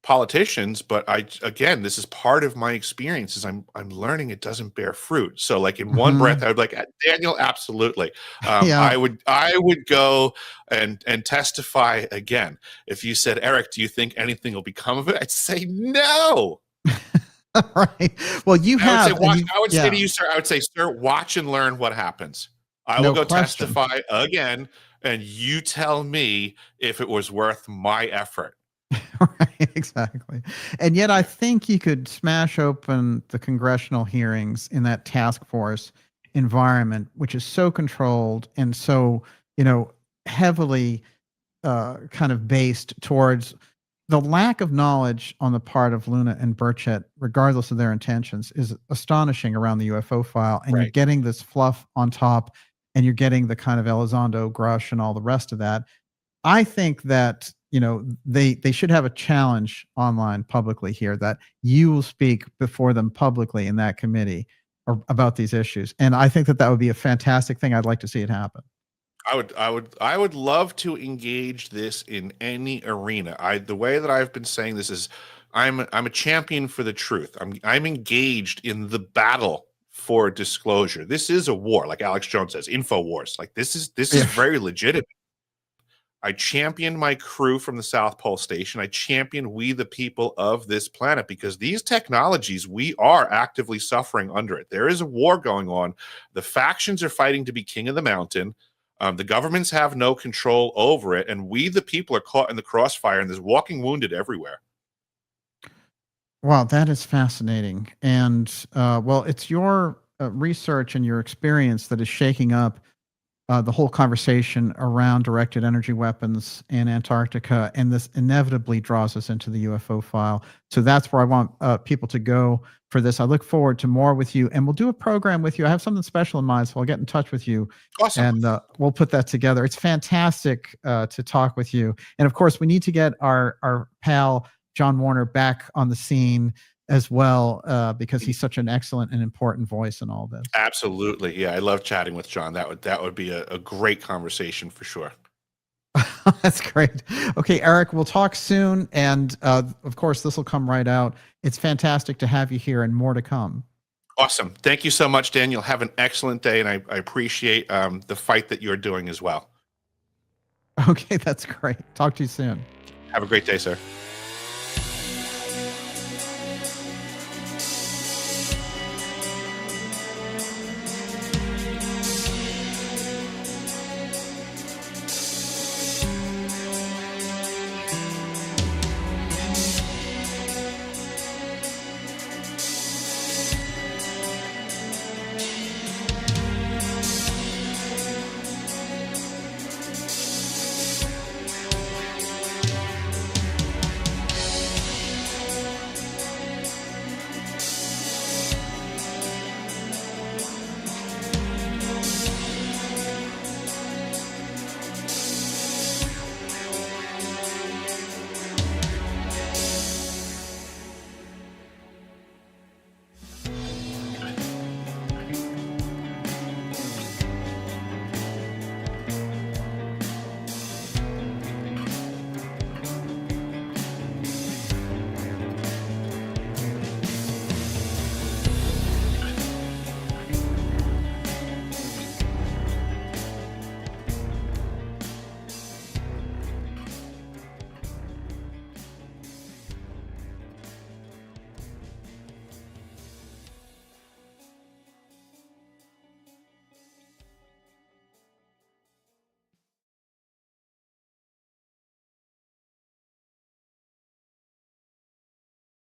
politicians. But again, this is part of my experience. Is I'm learning it doesn't bear fruit. So, like in one breath, Hmm. I would like Daniel. Absolutely, Yeah. I would go and testify again. If you said, Eric, do you think anything will become of it? I'd say no. Right. Well, you I would say, have, and watch. you, I would say to yeah, you, sir. I would say, sir, watch and learn what happens. I will no go question. testify again, and you tell me if it was worth my effort. Right, exactly. And yet, I think you could smash open the congressional hearings in that task force environment, which is so controlled and so, heavily kind of based towards the lack of knowledge on the part of Luna and Burchett, regardless of their intentions, is astonishing around the UFO file. And you're Right. getting this fluff on top, and you're getting the kind of Elizondo, Grush, and all the rest of that. I think that they should have a challenge online publicly here that you will speak before them publicly in that committee about these issues, and I think that that would be a fantastic thing. I'd like to see it happen. I would love to engage this in any arena. The way that I've been saying this is, I'm a champion for the truth. I'm engaged in the battle for disclosure. This is a war, like Alex Jones says, info wars. Like this is Yeah. very legitimate. I champion my crew from the South Pole Station. I champion we the people of this planet, because these technologies, we are actively suffering under it. There is a war going on. The factions are fighting to be king of the mountain. The governments have no control over it, and we the people are caught in the crossfire, and there's walking wounded everywhere. Wow, that is fascinating. And well, it's your research and your experience that is shaking up the whole conversation around directed energy weapons in Antarctica, and this inevitably draws us into the UFO file. So that's where I want people to go for this. I look forward to more with you, and we'll do a program with you. I have something special in mind, so I'll get in touch with you, Awesome. and we'll put that together. It's fantastic to talk with you, and of course, we need to get our pal John Warner back on the scene as well, because he's such an excellent and important voice in all this. Absolutely. Yeah, I love chatting with John. That would be a great conversation for sure. That's great. Okay, Eric, we'll talk soon. And of course, this will come right out. It's fantastic to have you here, and more to come. Awesome. Thank you so much, Daniel. Have an excellent day, and I appreciate the fight that you're doing as well. Okay, that's great. Talk to you soon. Have a great day, sir.